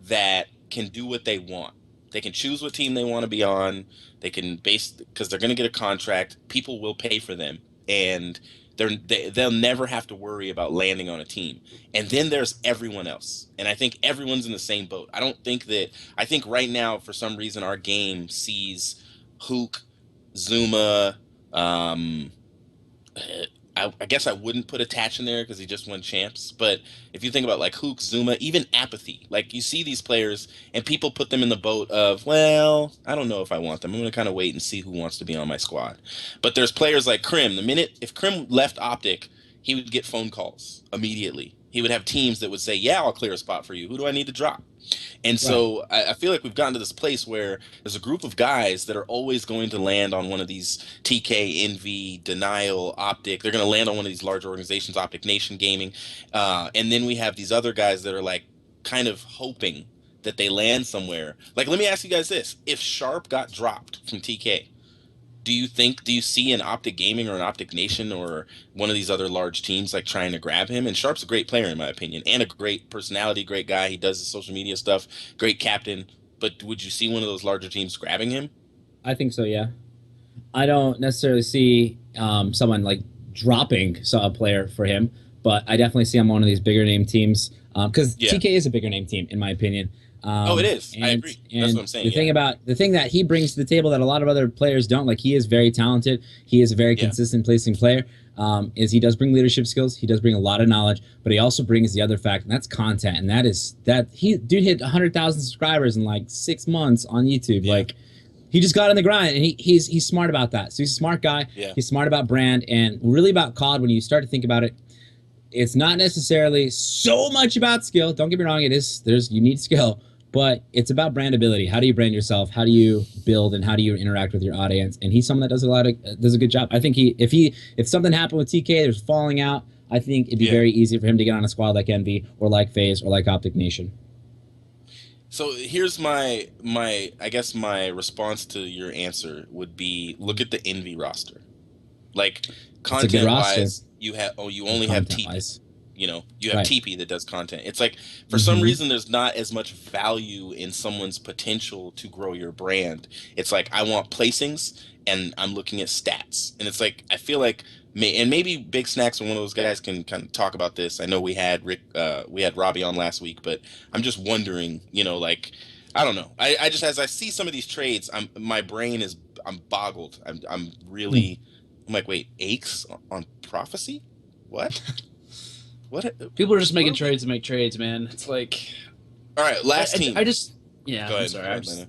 that can do what they want. They can choose what team they want to be on. They can because they're going to get a contract. People will pay for them, and they'll never have to worry about landing on a team. And then there's everyone else, and I think everyone's in the same boat. I think right now, for some reason, our game sees Hook, Zuma. I guess I wouldn't put Attach in there because he just won champs. But if you think about like Hook, Zuma, even Apathy, like you see these players and people put them in the boat of, well, I don't know if I want them. I'm going to kind of wait and see who wants to be on my squad. But there's players like Krim. If Krim left Optic, he would get phone calls immediately. He would have teams that would say, yeah, I'll clear a spot for you. Who do I need to drop? And so I feel like we've gotten to this place where there's a group of guys that are always going to land on one of these TK, Envy, Denial, Optic. They're going to land on one of these large organizations, Optic Nation Gaming. And then we have these other guys that are like kind of hoping that they land somewhere. Like, let me ask you guys this. If Sharp got dropped from TK, do you see an Optic Gaming or an Optic Nation or one of these other large teams like trying to grab him? And Sharp's a great player in my opinion, and a great personality, great guy. He does the social media stuff, great captain. But would you see one of those larger teams grabbing him? I think so, yeah. I don't necessarily see someone like dropping a player for him, but I definitely see him on one of these bigger name teams because TK is a bigger name team in my opinion. It is. I agree. That's what I'm saying. The thing that he brings to the table that a lot of other players don't, like he is very talented. He is a very consistent placing player. Is he does bring leadership skills. He does bring a lot of knowledge, but he also brings the other fact, and that's content. And dude hit 100,000 subscribers in like 6 months on YouTube. Yeah. Like he just got in the grind, and he's smart about that. So he's a smart guy. Yeah. He's smart about brand and really about COD. When you start to think about it, it's not necessarily so much about skill. Don't get me wrong. You need skill. But it's about brandability. How do you brand yourself? How do you build, and how do you interact with your audience? And he's someone that does a good job. I think if something happened with TK, there's falling out, I think it'd be very easy for him to get on a squad like Envy or like FaZe or like Optic Nation. So here's I guess my response to your answer would be look at the Envy roster. Like It's a good content roster. wise, you only have TP. Content-wise. You know, you have Right. TP that does content. It's like for some reason there's not as much value in someone's potential to grow your brand. It's like I want placings and I'm looking at stats. And it's like I feel like and maybe Big Snacks or one of those guys can kind of talk about this. I know we had Robbie on last week, but I'm just wondering, you know, like I don't know. I just as I see some of these trades, my brain is I'm boggled. I'm really I'm like, wait, aches on prophecy? What? What? People are just making trades to make trades, man. It's like, all right, last team. I just, yeah. Go ahead, I'm sorry.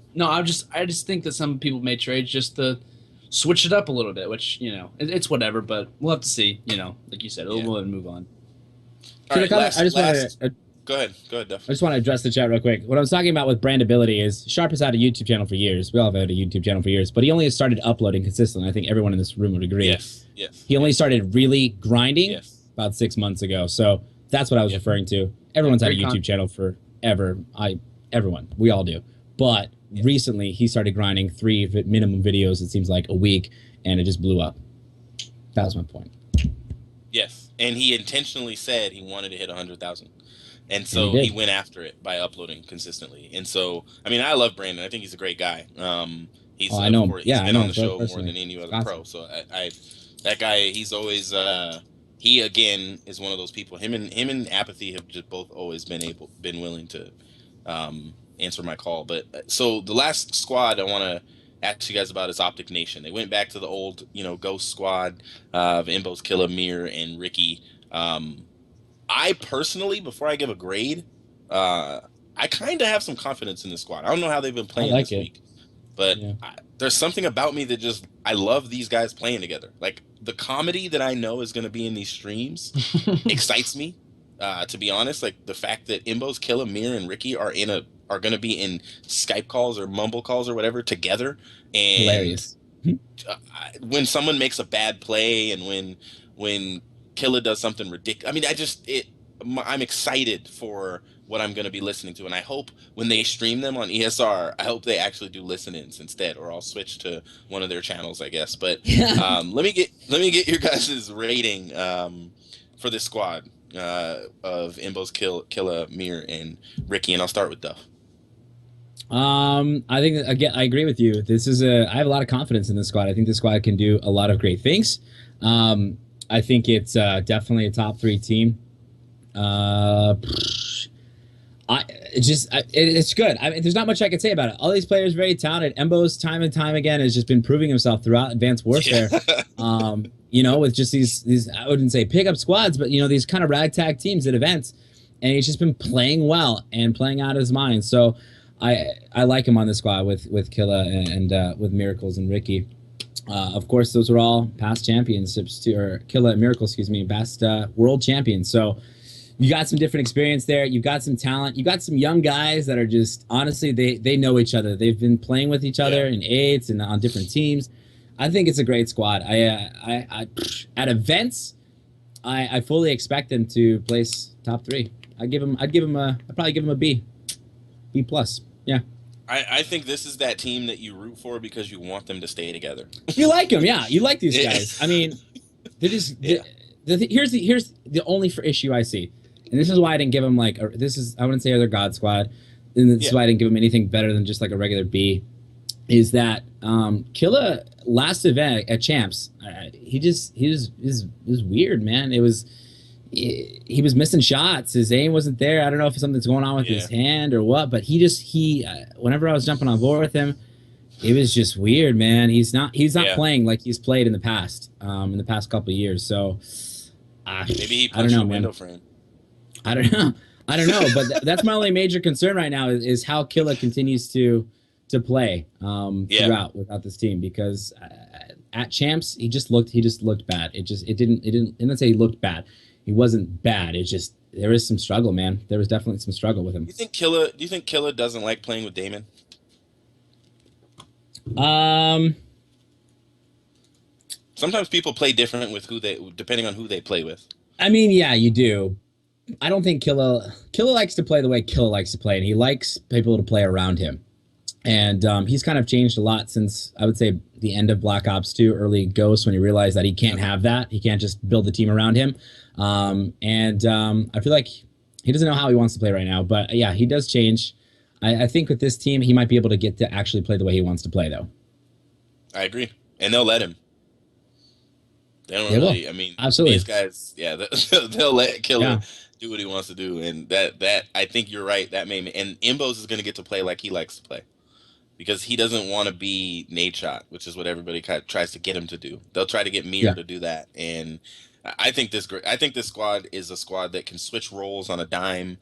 I just think that some people made trades just to switch it up a little bit, which it's whatever. But we'll have to see. Like you said, we'll move on. All right, I just want to. Go ahead, Duff. I just want to address the chat real quick. What I was talking about with brandability is Sharp has had a YouTube channel for years. We all have had a YouTube channel for years, but he only started uploading consistently. I think everyone in this room would agree. Yes. He only started really grinding. Yes. About 6 months ago. So that's what I was referring to. Everyone's had a YouTube channel forever. Everyone. We all do. But recently he started grinding 3 minimum videos, it seems like, a week, and it just blew up. That was my point. Yes. And he intentionally said he wanted to hit 100,000. And so he went after it by uploading consistently. And so, I mean, I love Brandon. I think he's a great guy. I know him. He's been on the show more than any other pro. So that guy, he's always he again is one of those people. Him and Apathy have just both always been willing to answer my call. But so the last squad I want to ask you guys about is Optic Nation. They went back to the old Ghost squad of Imbos, Killa, Mir, and Ricky. I personally, before I give a grade, I kind of have some confidence in this squad. I don't know how they've been playing this week, but there's something about me that I love these guys playing together. Like the comedy that I know is going to be in these streams excites me. To be honest, like the fact that Imbos, Killa, Mir, and Ricky are going to be in Skype calls or Mumble calls or whatever together, and hilarious. When someone makes a bad play and when Killa does something ridiculous. I mean, I'm excited for what I'm going to be listening to, and I hope when they stream them on ESR, I hope they actually do listen-ins instead, or I'll switch to one of their channels, I guess. But let me get your guys' rating for this squad of Imbos, Killa, Mir, and Ricky, and I'll start with Duff. I think again, I agree with you. I have a lot of confidence in this squad. I think this squad can do a lot of great things. I think it's definitely a top 3 team. It's good. I mean, there's not much I can say about it. All these players are very talented. Embo's time and time again has just been proving himself throughout Advanced Warfare. With just these I wouldn't say pickup squads, but these kind of ragtag teams at events, and he's just been playing well and playing out of his mind. So I like him on the squad with Killa and with Miracles and Ricky. Of course, those are all past championships or Killa and Miracle, past world champions. So you got some different experience there. You've got some talent. You got some young guys that are just, honestly, they know each other. They've been playing with each other in eights and on different teams. I think it's a great squad. At events, I fully expect them to place top 3. I'd probably give them a B plus. Yeah. I think this is that team that you root for because you want them to stay together. You like them, yeah. You like these guys. I mean, they're just here's the only issue I see, and this is why I didn't give them I wouldn't say they're God Squad, and this is why I didn't give them anything better than just like a regular B, is that Killa last event at Champs, he was weird, man. He was missing shots. His aim wasn't there. I don't know if something's going on with his hand or what, but whenever I was jumping on board with him, it was just weird, man. He's not playing like he's played in the past couple of years. So maybe he punched a window frame. I don't know, but that's my only major concern right now is how Killa continues to play throughout without this team, because at Champs he just looked bad. It didn't. And let's say he looked bad. He wasn't bad. It's just there is some struggle, man. There was definitely some struggle with him. Do you think Killa doesn't like playing with Damon? Sometimes people play different with depending on who they play with. I mean, yeah, you do. I don't think Killa likes to play the way Killa likes to play, and he likes people to play around him. And he's kind of changed a lot since, I would say, the end of Black Ops 2, early Ghost, when he realized that he can't have that. He can't just build the team around him. I feel like he doesn't know how he wants to play right now. But yeah, he does change. I think with this team, he might be able to get to actually play the way he wants to play, though. I agree. And they'll let him. They don't They really, will. I mean, Absolutely. these guys, yeah, they'll let Killer do what he wants to do. And that I think you're right. That may, and Imbos is going to get to play like he likes to play. Because he doesn't want to be Nate Shot, which is what everybody tries to get him to do. They'll try to get Mir to do that, and I think this squad is a squad that can switch roles on a dime,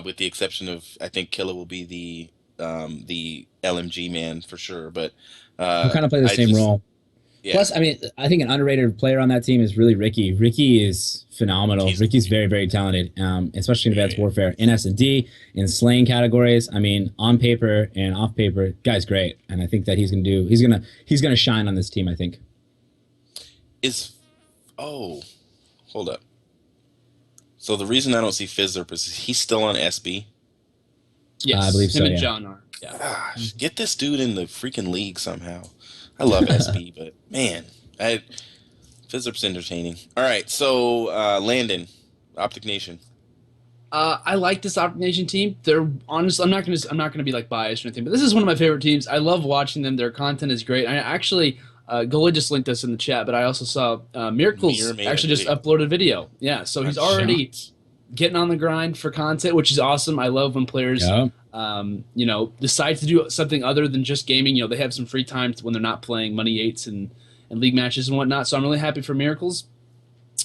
with the exception of, I think Killa will be the LMG man for sure. But He'll kind of play the same role. Yeah. Plus, I mean, I think an underrated player on that team is really Ricky. Ricky is phenomenal. Ricky's very, very talented, especially in Advanced Warfare, in S&D, in slaying categories. I mean, on paper and off paper, guy's great, and I think that he's gonna shine on this team. I think. Hold up. So the reason I don't see Fizzler is he's still on SB. Yes, I believe so. Him and John are. Yeah. Gosh, get this dude in the freaking league somehow. I love SB, but man, Fizzler's entertaining. All right, so Landon, Optic Nation. I like this Optic Nation team. They're honest. I'm not gonna be like biased or anything, but this is one of my favorite teams. I love watching them. Their content is great. I actually, Goalie just linked us in the chat, but I also saw Miracles actually just uploaded a video. Yeah, so he's already getting on the grind for content, which is awesome. I love when players, decide to do something other than just gaming. You know, they have some free time when they're not playing Money 8s and league matches and whatnot. So I'm really happy for Miracles.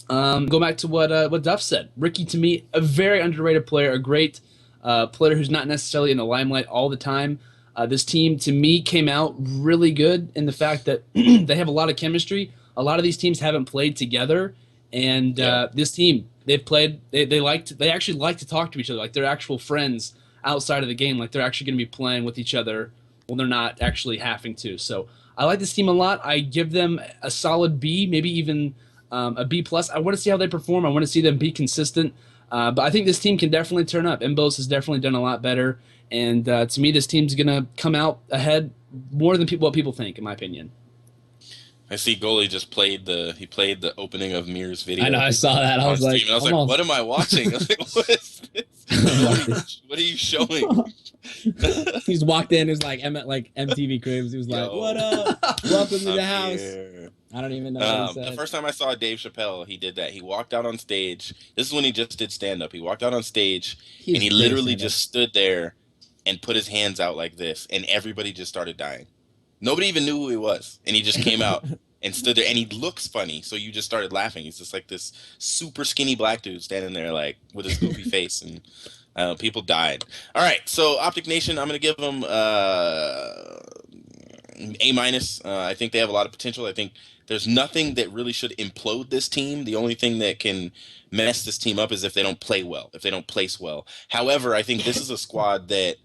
Go back to what Duff said. Ricky, to me, a very underrated player, a great player who's not necessarily in the limelight all the time. This team, to me, came out really good in the fact that they have a lot of chemistry. A lot of these teams haven't played together, and this team, they've played. They actually like to talk to each other, like they're actual friends outside of the game. Like they're actually going to be playing with each other when they're not actually having to. So I like this team a lot. I give them a solid B, maybe even a B plus. I want to see how they perform. I want to see them be consistent. But I think this team can definitely turn up. Mbos has definitely done a lot better. And to me, this team's going to come out ahead more than what people think, in my opinion. I see Goalie just played the opening of Mir's video. I know, I saw that. I was like, what am I watching? I was like, what is this? What are you showing? He's walked in, it was like MTV Cribs. He was like, what up? Welcome to the house. Here. I don't even know what he said. The first time I saw Dave Chappelle, he did that. He walked out on stage. This is when he just did stand-up. He walked out on stage, and he literally just stood there and put his hands out like this, and everybody just started dying. Nobody even knew who he was, and he just came out and stood there, and he looks funny, so you just started laughing. He's just like this super skinny black dude standing there like with his goofy face, and people died. All right, so Optic Nation, I'm going to give them A-. I think they have a lot of potential. I think there's nothing that really should implode this team. The only thing that can mess this team up is if they don't play well, if they don't place well. However, I think this is a squad that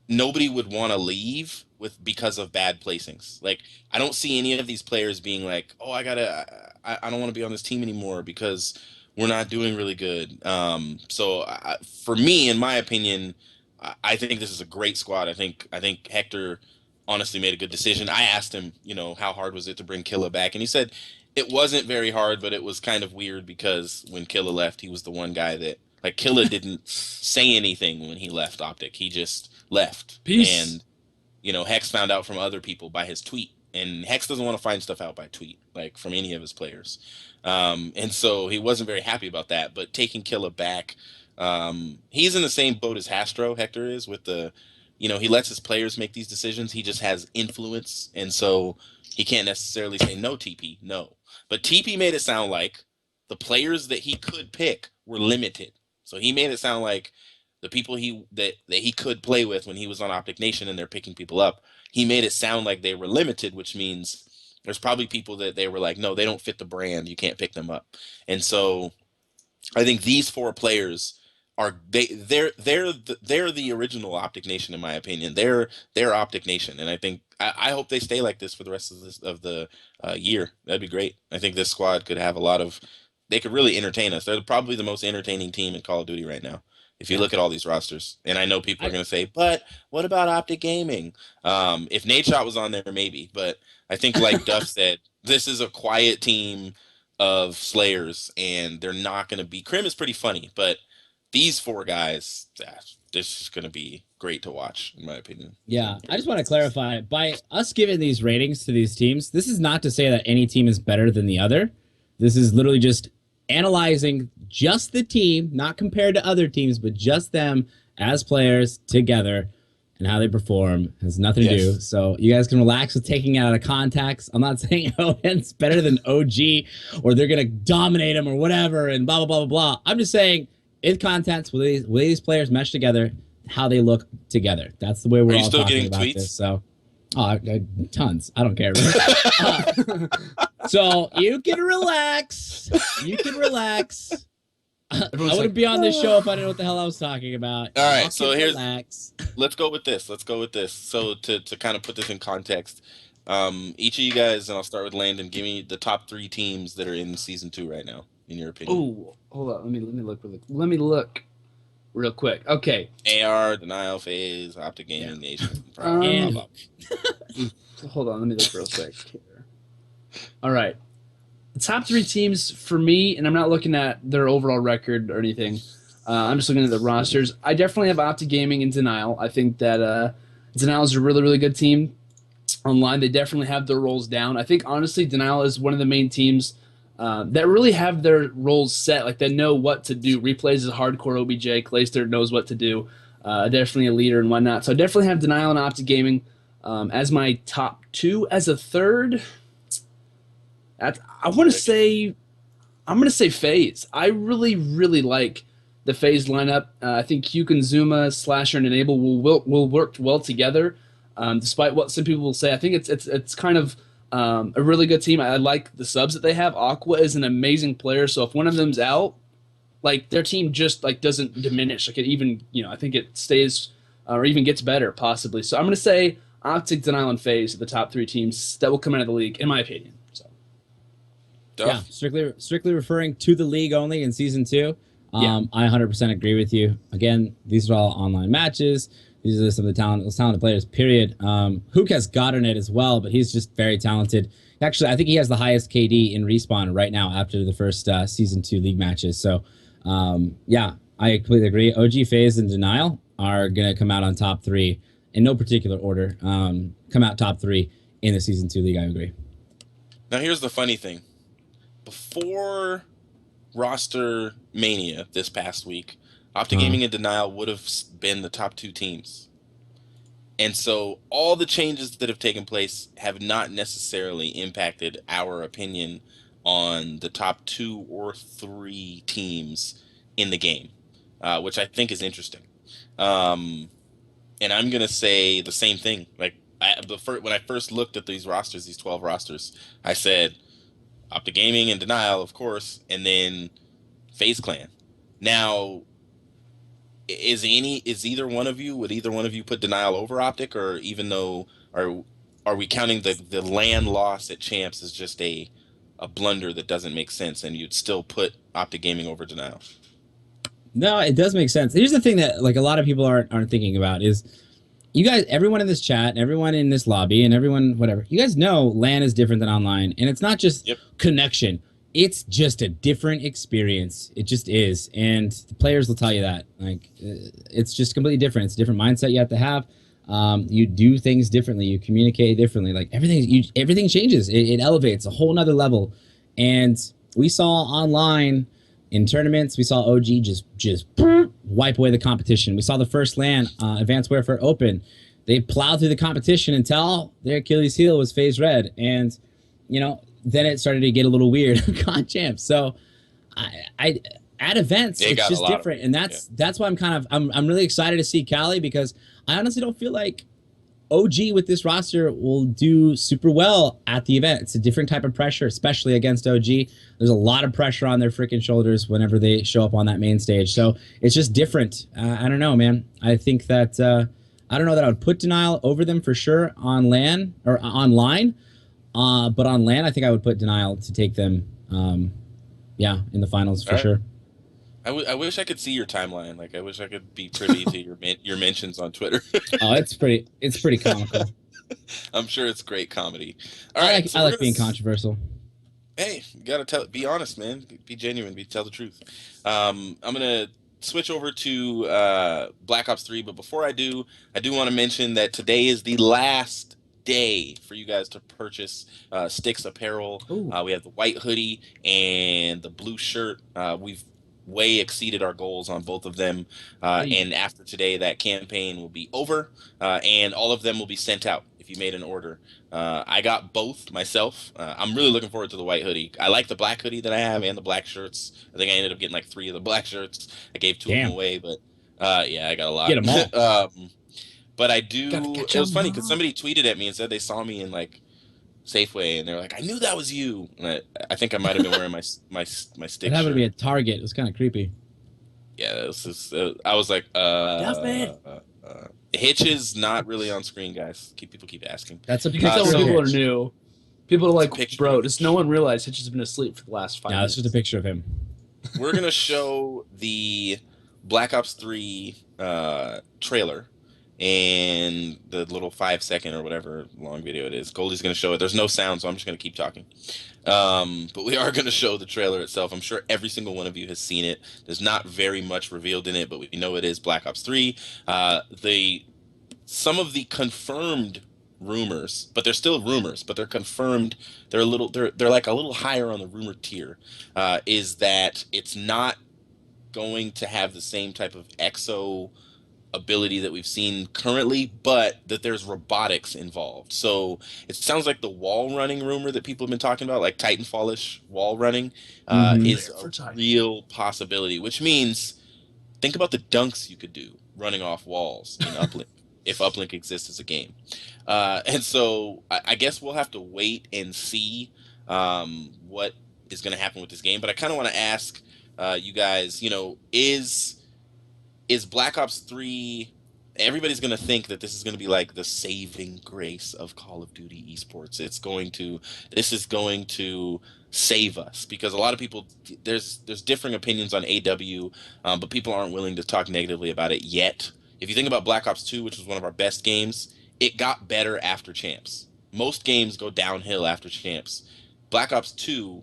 nobody would want to leave because of bad placings. Like, I don't see any of these players being like, oh, I don't want to be on this team anymore because we're not doing really good. For me, in my opinion, I think this is a great squad. I think Hector honestly made a good decision. I asked him, how hard was it to bring Killa back? And he said it wasn't very hard, but it was kind of weird because when Killa left, he was the one guy that, like, Killa didn't say anything when he left Optic. He just left. Peace. And, Hex found out from other people by his tweet. And Hex doesn't want to find stuff out by tweet, like from any of his players. And so he wasn't very happy about that. But taking Killa back, he's in the same boat as Hastro, Hector is, with the, he lets his players make these decisions. He just has influence. And so he can't necessarily say no, TP, no. But TP made it sound like the players that he could pick were limited. So he made it sound like the people that he could play with when he was on Optic Nation and they're picking people up, he made it sound like they were limited, which means there's probably people that they were like, no, they don't fit the brand. You can't pick them up. And so I think these four players are they're the original Optic Nation, in my opinion. They're Optic Nation, and I think I hope they stay like this for the rest of the year. That'd be great. I think this squad could have a lot of they could really entertain us. They're probably the most entertaining team in Call of Duty right now. If you look at all these rosters, and I know people are going to say, but what about Optic Gaming? If Nadeshot was on there, maybe. But I think, like Duff said, this is a quiet team of slayers, and they're not going to be. Krim is pretty funny, but these four guys, this is going to be great to watch, in my opinion. Yeah, I just want to clarify, by us giving these ratings to these teams, this is not to say that any team is better than the other. This is literally just analyzing just the team, not compared to other teams, but just them as players together and how they perform. Has nothing to do. So you guys can relax with taking it out of context. I'm not saying ON's better than OG or they're going to dominate them or whatever and blah, blah, blah, blah, blah. I'm just saying in context, will these players mesh together, how they look together. That's the way we're all talking about tweets? This. So, tons. I don't care. So you can relax. You can relax. I wouldn't be on this show if I didn't know what the hell I was talking about. All right, so let's go with this. So to kind of put this in context, each of you guys, and I'll start with Landon, give me the top 3 teams that are in season 2 right now, in your opinion. Oh, hold on. Let me look real quick. Okay. AR, Denial, FaZe, Optic Gaming, Nation. Hold on, let me look real quick here. All right. The top 3 teams for me, and I'm not looking at their overall record or anything. I'm just looking at the rosters. I definitely have Optic Gaming and Denial. I think that Denial is a really, really good team online. They definitely have their roles down. I think, honestly, Denial is one of the main teams that really have their roles set. Like, they know what to do. Replays is hardcore OBJ. Clayster knows what to do. Definitely a leader and whatnot. So I definitely have Denial and Optic Gaming as my top 2. As a third, I'm going to say FaZe. I really, really like the FaZe lineup. I think Hukin, Zuma, Slasher, and Enable will work well together. Despite what some people will say, I think it's kind of a really good team. I like the subs that they have. Aqua is an amazing player, so if one of them's out, like their team just like doesn't diminish. Like it even, I think it stays or even gets better possibly. So I'm going to say Optic, Denial, and FaZe are the top 3 teams that will come out of the league, in my opinion. So. Yeah, strictly referring to the league only in season 2. I 100% agree with you. Again, these are all online matches. These are some of the talented players, period. Hook has gotten it as well, but he's just very talented. Actually, I think he has the highest KD in Respawn right now after the first season 2 league matches. So, yeah, I completely agree. OG, FaZe, and Denial are going to come out on top 3 in no particular order. Come out top 3 in the season 2 league, I agree. Now, here's the funny thing. Before roster mania this past week, Optic Gaming and Denial would have been the top 2 teams. And so all the changes that have taken place have not necessarily impacted our opinion on the top 2 or 3 teams in the game, which I think is interesting. And I'm going to say the same thing. Like when I first looked at these rosters, these 12 rosters, I said Optic Gaming and Denial, of course, and then FaZe Clan. Now, would either one of you put Denial over Optic, or even though are we counting the LAN loss at Champs as just a blunder that doesn't make sense, and you'd still put Optic Gaming over Denial? No, it does make sense. Here's the thing that like a lot of people aren't thinking about is you guys, everyone in this chat, and everyone in this lobby, and everyone whatever, you guys know LAN is different than online, and it's not just connection. It's just a different experience. It just is, and the players will tell you that. Like, it's just completely different. It's a different mindset you have to have. You do things differently. You communicate differently. Like everything changes. It elevates a whole nother level. And we saw online in tournaments, we saw OG just wipe away the competition. We saw the first LAN, Advanced Warfare Open. They plowed through the competition until their Achilles heel was FaZe Red, and then it started to get a little weird on Champs. So I at events, it's just different. And that's why I'm really excited to see Kali, because I honestly don't feel like OG with this roster will do super well at the event. It's a different type of pressure, especially against OG. There's a lot of pressure on their freaking shoulders whenever they show up on that main stage. So it's just different. I don't know, man. I think that I don't know that I would put Denial over them for sure on LAN or online. But on LAN, I think I would put Denial to take them Yeah, in the finals for All right. sure. I wish I could see your timeline. Like, I wish I could be privy to your mentions on Twitter. Oh, it's pretty comical. I'm sure it's great comedy. All right, so I we're like being controversial. Hey, you gotta be honest, man. Be genuine. Tell the truth. I'm gonna switch over to Black Ops 3, but before I do want to mention that today is the last day for you guys to purchase STiKS apparel. We have the white hoodie and the blue shirt. We've way exceeded our goals on both of them, and after today, that campaign will be over, and all of them will be sent out if you made an order. I got both myself. I'm really looking forward to the white hoodie. I like the black hoodie that I have and the black shirts. I think I ended up getting like 3 of the black shirts. I gave 2 of them away, but yeah, I got a lot. Get them all. But I do. It was funny because somebody tweeted at me and said they saw me in like Safeway and they were like, "I knew that was you." And I think I might have been wearing my STiKS. It happened to be at Target. It was kind of creepy. Yeah, it was just, I was like, Duffman. Hitch is not really on screen, guys. People keep asking. That's a because people are new. People are like, bro, does no one realize Hitch has been asleep for the last 5 minutes? It's just a picture of him. We're gonna show the Black Ops 3 trailer and the little 5-second or whatever long video it is. Goldie's gonna show it. There's no sound, so I'm just gonna keep talking. But we are gonna show the trailer itself. I'm sure every single one of you has seen it. There's not very much revealed in it, but we know it is Black Ops 3. Some of the confirmed rumors, but they're still rumors, but they're confirmed. They're like a little higher on the rumor tier. Is that it's not going to have the same type of exo ability that we've seen currently, but that there's robotics involved. So it sounds like the wall running rumor that people have been talking about, like Titanfall-ish wall running, is a real possibility, which means think about the dunks you could do running off walls in Uplink, if Uplink exists as a game. And so I guess we'll have to wait and see what is going to happen with this game. But I kind of want to ask you guys, is Black Ops 3, everybody's going to think that this is going to be like the saving grace of Call of Duty esports. This is going to save us, because a lot of people, there's differing opinions on AW, but people aren't willing to talk negatively about it yet. If you think about Black Ops 2, which was one of our best games, it got better after Champs. Most games go downhill after Champs. Black Ops 2,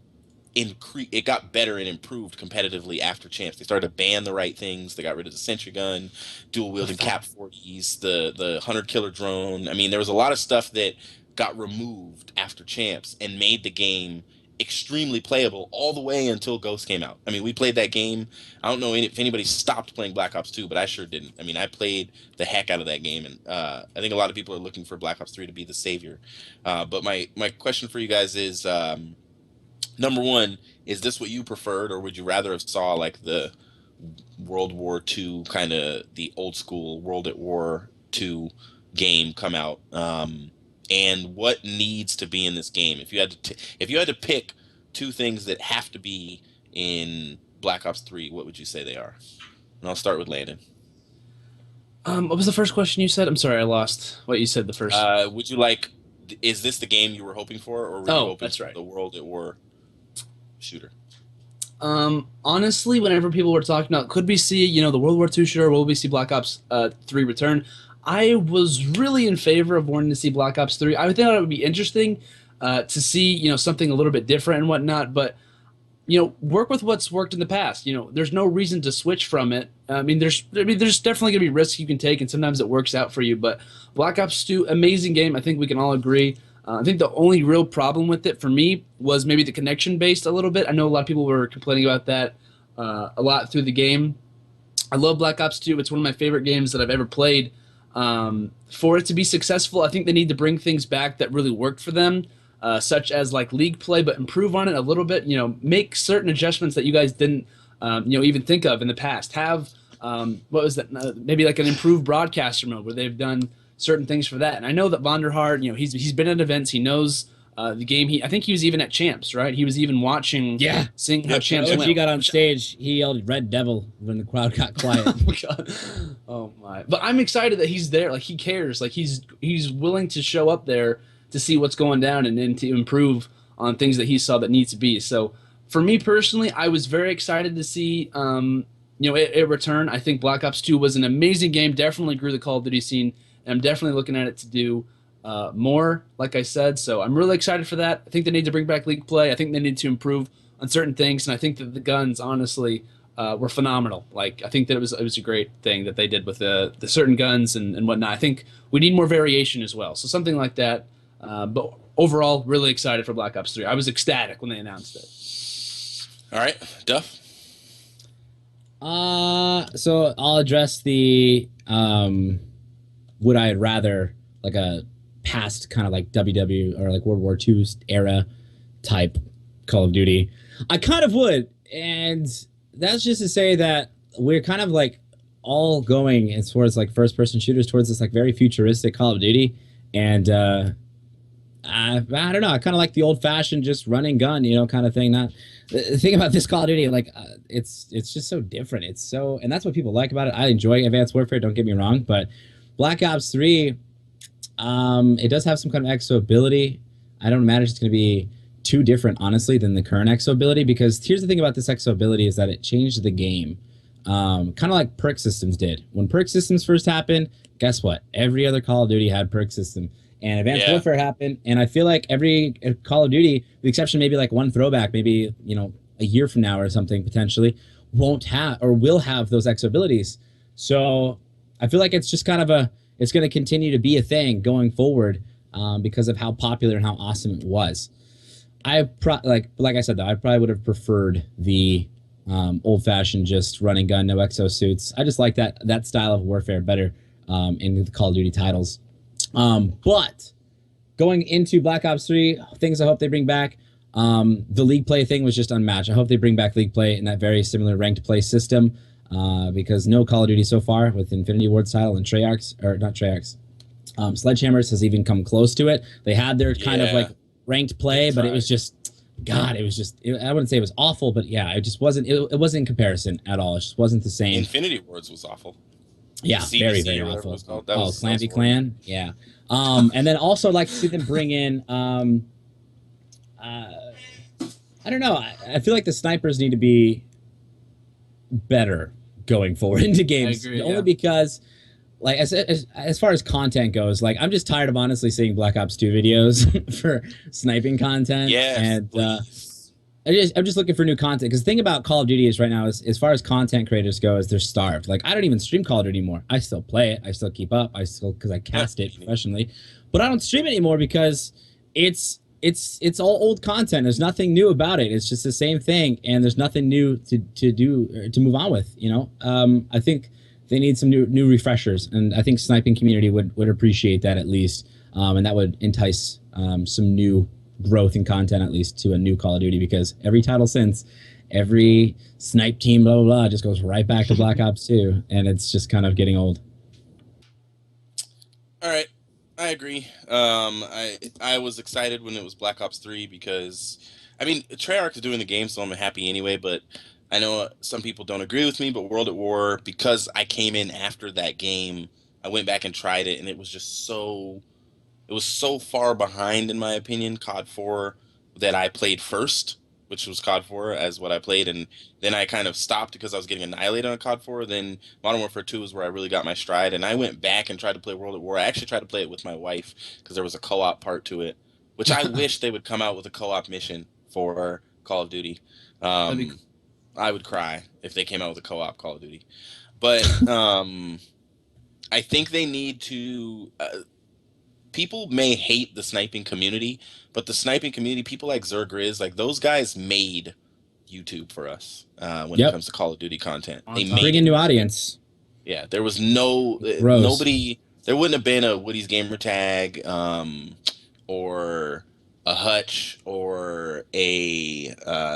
it got better and improved competitively after Champs. They started to ban the right things. They got rid of the sentry gun, dual wielding cap 40s, the hunter killer drone. I mean, there was a lot of stuff that got removed after Champs and made the game extremely playable all the way until Ghost came out. I mean, we played that game. I don't know if anybody stopped playing Black Ops 2, but I sure didn't. I mean, I played the heck out of that game, and I think a lot of people are looking for Black Ops 3 to be the savior. But my question for you guys is, number one, is this what you preferred, or would you rather have saw like the World War II, kind of the old school World at War II game come out? And what needs to be in this game? If you had to pick 2 things that have to be in Black Ops 3, what would you say they are? And I'll start with Landon. What was the first question you said? I'm sorry, I lost what you said the first. Would you like? Is this the game you were hoping for, or were you hoping for the World at War shooter? Honestly, whenever people were talking about, could we see, the World War II shooter, will we see Black Ops 3 return? I was really in favor of wanting to see Black Ops 3. I think it would be interesting to see, something a little bit different and whatnot, but, work with what's worked in the past. There's no reason to switch from it. There's definitely going to be risks you can take, and sometimes it works out for you, but Black Ops 2, amazing game. I think we can all agree. I think the only real problem with it for me was maybe the connection based a little bit. I know a lot of people were complaining about that a lot through the game. I love Black Ops 2. It's one of my favorite games that I've ever played. For it to be successful, I think they need to bring things back that really worked for them, such as like league play, but improve on it a little bit. Make certain adjustments that you guys didn't, even think of in the past. Have what was that? Maybe like an improved broadcaster mode where they've done certain things for that. And I know that Vonderhard, he's been at events. He knows the game. I think he was even at Champs, right? He was even watching, seeing how Champs went. He got on stage, he yelled "Red Devil" when the crowd got quiet. Oh my God. Oh my! But I'm excited that he's there. Like, he cares. Like, he's willing to show up there to see what's going down and then to improve on things that he saw that needs to be. So for me personally, I was very excited to see it return. I think Black Ops 2 was an amazing game. Definitely grew the Call of Duty scene, and I'm definitely looking at it to do more. Like I said, so I'm really excited for that. I think they need to bring back League play. I think they need to improve on certain things, and I think that the guns, honestly, were phenomenal. Like I think that it was a great thing that they did with the certain guns and whatnot. I think we need more variation as well. So something like that. But overall, really excited for Black Ops 3. I was ecstatic when they announced it. All right, Duff. So I'll address the would I rather like a past kind of like WW or like World War II era type Call of Duty. I kind of would, and that's just to say that we're kind of like all going as far as like first person shooters towards this like very futuristic Call of Duty, and I don't know. I kind of like the old fashioned just run and gun, kind of thing. Not the thing about this Call of Duty, like it's just so different. It's so, and that's what people like about it. I enjoy Advanced Warfare. Don't get me wrong, but Black Ops 3, it does have some kind of exo ability. I don't imagine it's going to be too different, honestly, than the current exo ability, because here's the thing about this exo ability is that it changed the game, kind of like perk systems did. When perk systems first happened, guess what? Every other Call of Duty had perk system. And Advanced Warfare happened, and I feel like every Call of Duty, with the exception maybe like one throwback, maybe a year from now or something potentially, won't have or will have those exo abilities. So I feel like it's just kind of it's going to continue to be a thing going forward because of how popular and how awesome it was. Like I said though, I probably would have preferred the old-fashioned just run and gun, no exo suits. I just like that style of warfare better in the Call of Duty titles. But going into Black Ops 3, things I hope they bring back. The League play thing was just unmatched. I hope they bring back League play in that very similar ranked play system because no Call of Duty so far with Infinity Ward's title and Sledgehammers has even come close to it. They had their kind of like ranked play, but it was just, God, it was just, I wouldn't say it was awful, but yeah, it just wasn't, it wasn't in comparison at all. It just wasn't the same. Infinity Wards was awful. Yeah, very, very awful. Clan v Clan, yeah. And then also like to see them bring in, I don't know. I feel like the snipers need to be better going forward into games. I agree, only because, like, as far as content goes, like, I'm just tired of honestly seeing Black Ops 2 videos for sniping content. Yeah, and I'm just looking for new content, because the thing about Call of Duty is right now is as far as content creators go is they're starved. Like I don't even stream Call of Duty anymore. I still play it. I still keep up. Because I cast it professionally, but I don't stream it anymore because it's all old content. There's nothing new about it. It's just the same thing, and there's nothing new to do or to move on with. I think they need some new refreshers, and I think sniping community would appreciate that at least, and that would entice some new growth in content at least to a new Call of Duty, because every title since, every snipe team blah blah blah just goes right back to Black Ops 2, and it's just kind of getting old. All right, I agree. I was excited when it was Black Ops 3 because, I mean, Treyarch is doing the game, so I'm happy anyway. But I know some people don't agree with me. But World at War, because I came in after that game, I went back and tried it, and it was just so. It was so far behind, in my opinion, COD 4, that I played first, which was COD 4 as what I played, and then I kind of stopped because I was getting annihilated on COD 4. Then Modern Warfare 2 is where I really got my stride, and I went back and tried to play World at War. I actually tried to play it with my wife because there was a co-op part to it, which I wish they would come out with a co-op mission for Call of Duty. I would cry if they came out with a co-op Call of Duty. But I think they need to... people may hate the sniping community, but the sniping community, people like Zergriz, like those guys made YouTube for us when it comes to Call of Duty content. They bring a new audience. Yeah, there was nobody. There wouldn't have been a Woody's Gamer Tag, or a Hutch, or a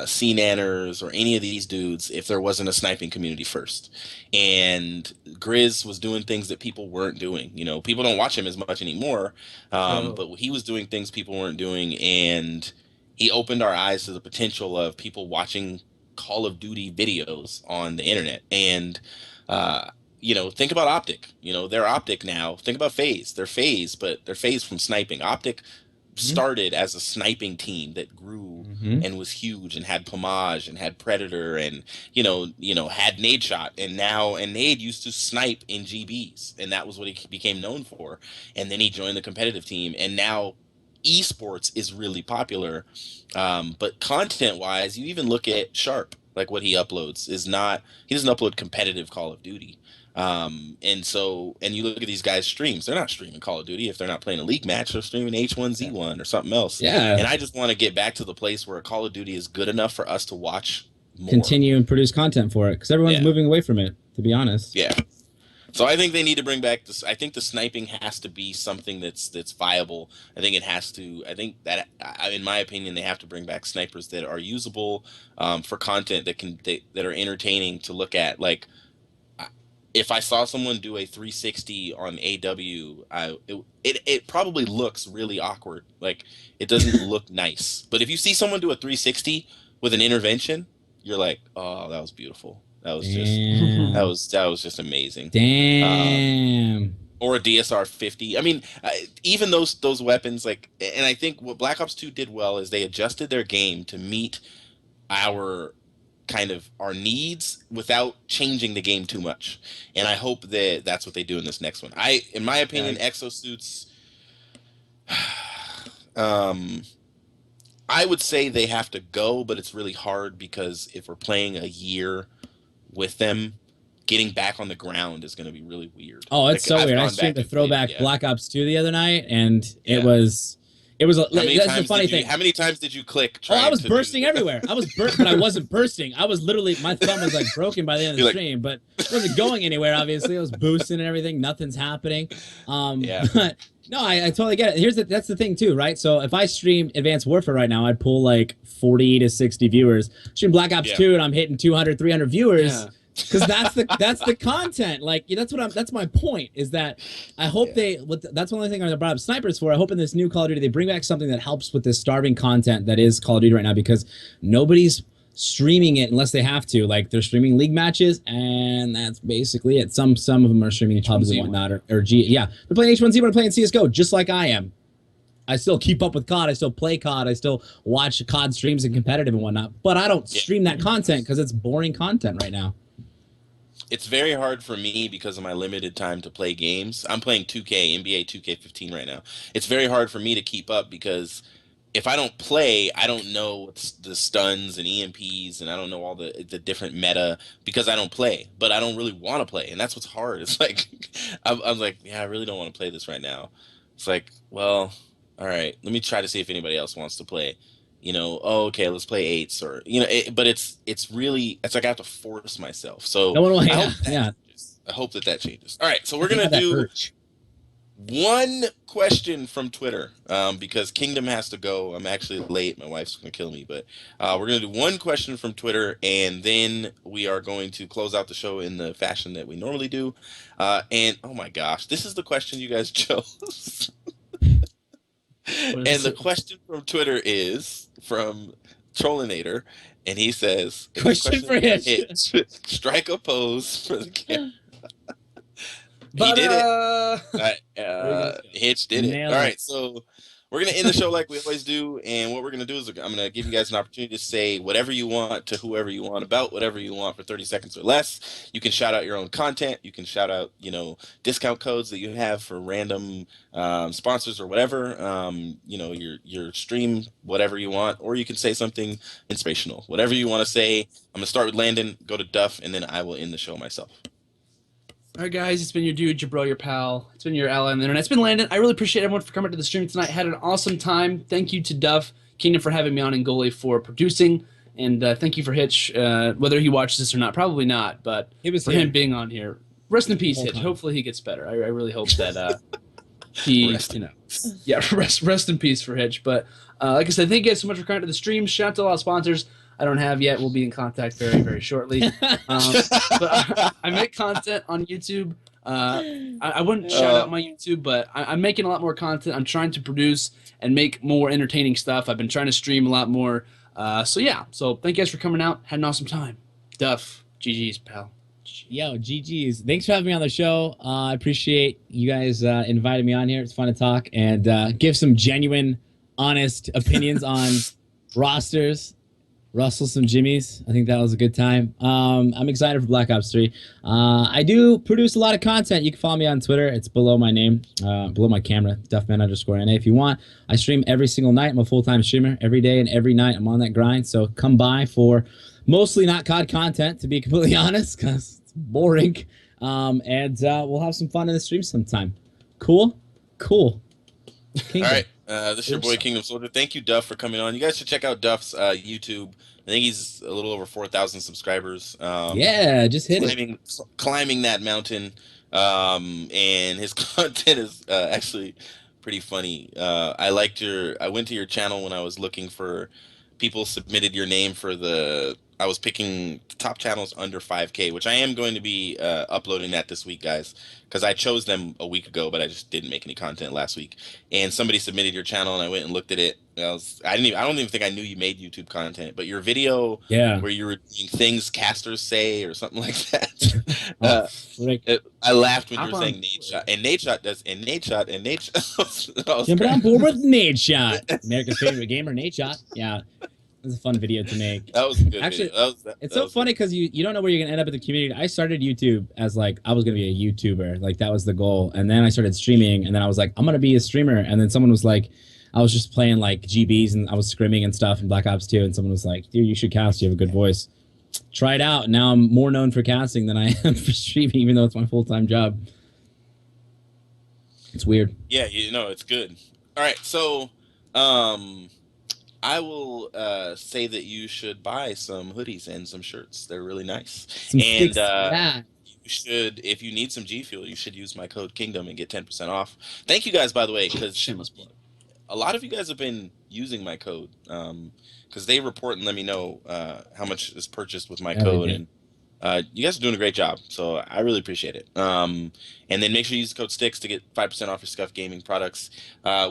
C-Nanners, or any of these dudes if there wasn't a sniping community first. And Grizz was doing things that people weren't doing. People don't watch him as much anymore, but he was doing things people weren't doing, and he opened our eyes to the potential of people watching Call of Duty videos on the internet. And think about Optic. They're Optic now. Think about FaZe. They're FaZe, but they're FaZe from sniping. Optic started as a sniping team that grew and was huge and had Pomage and had Predator and had Nade Shot, and Nade used to snipe in GBs, and that was what he became known for. And then he joined the competitive team, and now esports is really popular. But content wise, you even look at Sharp, like what he uploads he doesn't upload competitive Call of Duty. And you look at these guys' streams, they're not streaming Call of Duty if they're not playing a league match, they're streaming H1Z1 or something else. Yeah. And I just want to get back to the place where Call of Duty is good enough for us to watch more. Continue and produce content for it, because everyone's moving away from it, to be honest. Yeah. So I think they need to bring back this. I think the sniping has to be something that's viable. I think that, in my opinion, they have to bring back snipers that are usable for content that are entertaining to look at. Like, if I saw someone do a 360 on AW, it probably looks really awkward. Like, it doesn't look nice. But if you see someone do a 360 with an intervention, you're like, oh, that was beautiful. That was just amazing. Damn. Or a DSR 50. I mean, even those weapons, like, and I think what Black Ops 2 did well is they adjusted their game to meet our needs without changing the game too much. And I hope that that's what they do in this next one. In my opinion, exosuits, I would say they have to go, but it's really hard because if we're playing a year with them, getting back on the ground is going to be really weird. Oh, it's so weird. I streamed the throwback Black Ops 2 the other night, and it was that's the funny thing. How many times did you click? I was bursting everywhere. I was burst, but I wasn't bursting. I was literally, my thumb was like broken by the end of the stream, but it wasn't going anywhere. Obviously, I was boosting and everything. Nothing's happening. But no, I totally get it. That's the thing too, right? So if I stream Advanced Warfare right now, I'd pull like 40 to 60 viewers. Stream Black Ops 2 and I'm hitting 200, 300 viewers. Yeah. Because that's the content. Like, that's my point, is that I hope that's one of the things I brought up snipers for. I hope in this new Call of Duty they bring back something that helps with this starving content that is Call of Duty right now, because nobody's streaming it unless they have to. Like, they're streaming league matches, and that's basically it. Some of them are streaming pubs and whatnot, or they're playing H1Z1, they're playing CS:GO, just like I am. I still keep up with COD. I still play COD. I still watch COD streams and competitive and whatnot. But I don't stream that content because it's boring content right now. It's very hard for me because of my limited time to play games. I'm playing 2K, NBA 2K15 right now. It's very hard for me to keep up because if I don't play, I don't know the stuns and EMPs, and I don't know all the different meta because I don't play. But I don't really want to play, and that's what's hard. It's like, I'm like, I really don't want to play this right now. It's like, well, all right, let me try to see if anybody else wants to play. Okay, let's play 8s, or but it's like I have to force myself. So I hope that changes. All right, so we're gonna do one question from Twitter because Kingdom has to go. I'm actually late. My wife's gonna kill me, but we're gonna do one question from Twitter, and then we are going to close out the show in the fashion that we normally do. And oh my gosh, this is the question you guys chose. And the question from Twitter is from Trollinator, and he says, question for Hitch. Strike a pose for the camera. He did it. Hitch did it. All right, so we're going to end the show like we always do, and what we're going to do is I'm going to give you guys an opportunity to say whatever you want to whoever you want about whatever you want for 30 seconds or less. You can shout out your own content. You can shout out, discount codes that you have for random sponsors or whatever, your stream, whatever you want, or you can say something inspirational. Whatever you want to say. I'm going to start with Landon, go to Duff, and then I will end the show myself. All right, guys, it's been your dude, your bro, your pal. It's been your ally on the internet. It's been Landon. I really appreciate everyone for coming to the stream tonight. Had an awesome time. Thank you to Duff, Kingdom for having me on, and Goalie for producing. And thank you for Hitch, whether he watches this or not. Probably not, but him being on here. Rest in peace, Hitch. Hopefully he gets better. I really hope that he, rest in peace for Hitch. But like I said, thank you guys so much for coming to the stream. Shout out to a lot of sponsors I don't have yet. We'll be in contact very, very shortly. But I make content on YouTube. I wouldn't shout out my YouTube, but I'm making a lot more content. I'm trying to produce and make more entertaining stuff. I've been trying to stream a lot more. So thank you guys for coming out. Had an awesome time. Duff, GG's, pal. Yo, GG's. Thanks for having me on the show. I appreciate you guys inviting me on here. It's fun to talk and give some genuine honest opinions on rosters. Rustle some jimmies. I think that was a good time. I'm excited for Black Ops 3. I do produce a lot of content. You can follow me on Twitter. It's below my name, below my camera, Duffman_NA if you want. I stream every single night. I'm a full-time streamer. Every day and every night I'm on that grind. So come by for mostly not COD content, to be completely honest, because it's boring. And we'll have some fun in the stream sometime. Cool? Cool. Kingdom. All right. This is your boy Kingdom Soldier. Thank you, Duff, for coming on. You guys should check out Duff's YouTube. I think he's a little over 4,000 subscribers. Yeah, just hit climbing that mountain. And his content is actually pretty funny. I went to your channel when I was looking for people submitted your name for I was picking top channels under 5K, which I am going to be uploading that this week, guys, because I chose them a week ago, but I just didn't make any content last week. And somebody submitted your channel, and I went and looked at it. I don't even think I knew you made YouTube content, but your video, where you were doing things casters say or something like that. I laughed when you were saying Nade Shot, and Nade Shot does, and Nade Shot, and Nade Shot. Jumping on board with Nade Shot, America's favorite gamer, Nade Shot. Yeah. It was a fun video to make. That was a good video. It's so funny because you don't know where you're going to end up in the community. I started YouTube as like, I was going to be a YouTuber. Like that was the goal. And then I started streaming and then I was like, I'm going to be a streamer. And then someone was like, I was just playing like GBs and I was scrimming and stuff in Black Ops 2. And someone was like, dude, you should cast. You have a good voice. Try it out. Now I'm more known for casting than I am for streaming, even though it's my full-time job. It's weird. Yeah, it's good. All right. So, I will say that you should buy some hoodies and some shirts. They're really nice. You should, if you need some G Fuel, you should use my code Kingdom and get 10% off. Thank you guys, by the way, because a lot of you guys have been using my code because they report and let me know how much is purchased with my code. And you guys are doing a great job, so I really appreciate it. And then make sure you use the code STiKS to get 5% off your SCUF Gaming products.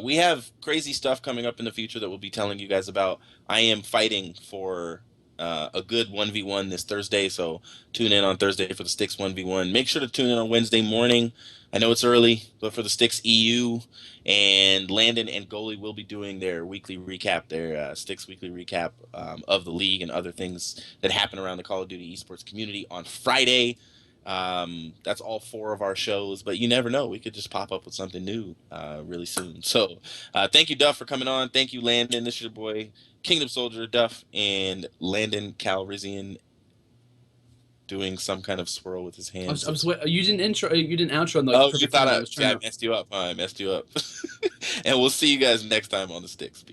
We have crazy stuff coming up in the future that we'll be telling you guys about. I am fighting for a good 1v1 this Thursday, so tune in on Thursday for the STiKS 1v1. Make sure to tune in on Wednesday morning. I know it's early, but for the STiKS EU, and Landon and Goalie will be doing their weekly recap, their STiKS weekly recap of the league and other things that happen around the Call of Duty esports community on Friday. That's all 4 of our shows, but you never know. We could just pop up with something new really soon. So thank you, Duff, for coming on. Thank you, Landon. This is your boy, Kingdom Soldier, Duff, and Landon Calrissian doing some kind of swirl with his hands. You didn't intro. You didn't outro. Oh, you thought I messed you up. I messed you up. And we'll see you guys next time on the STiKS. Peace.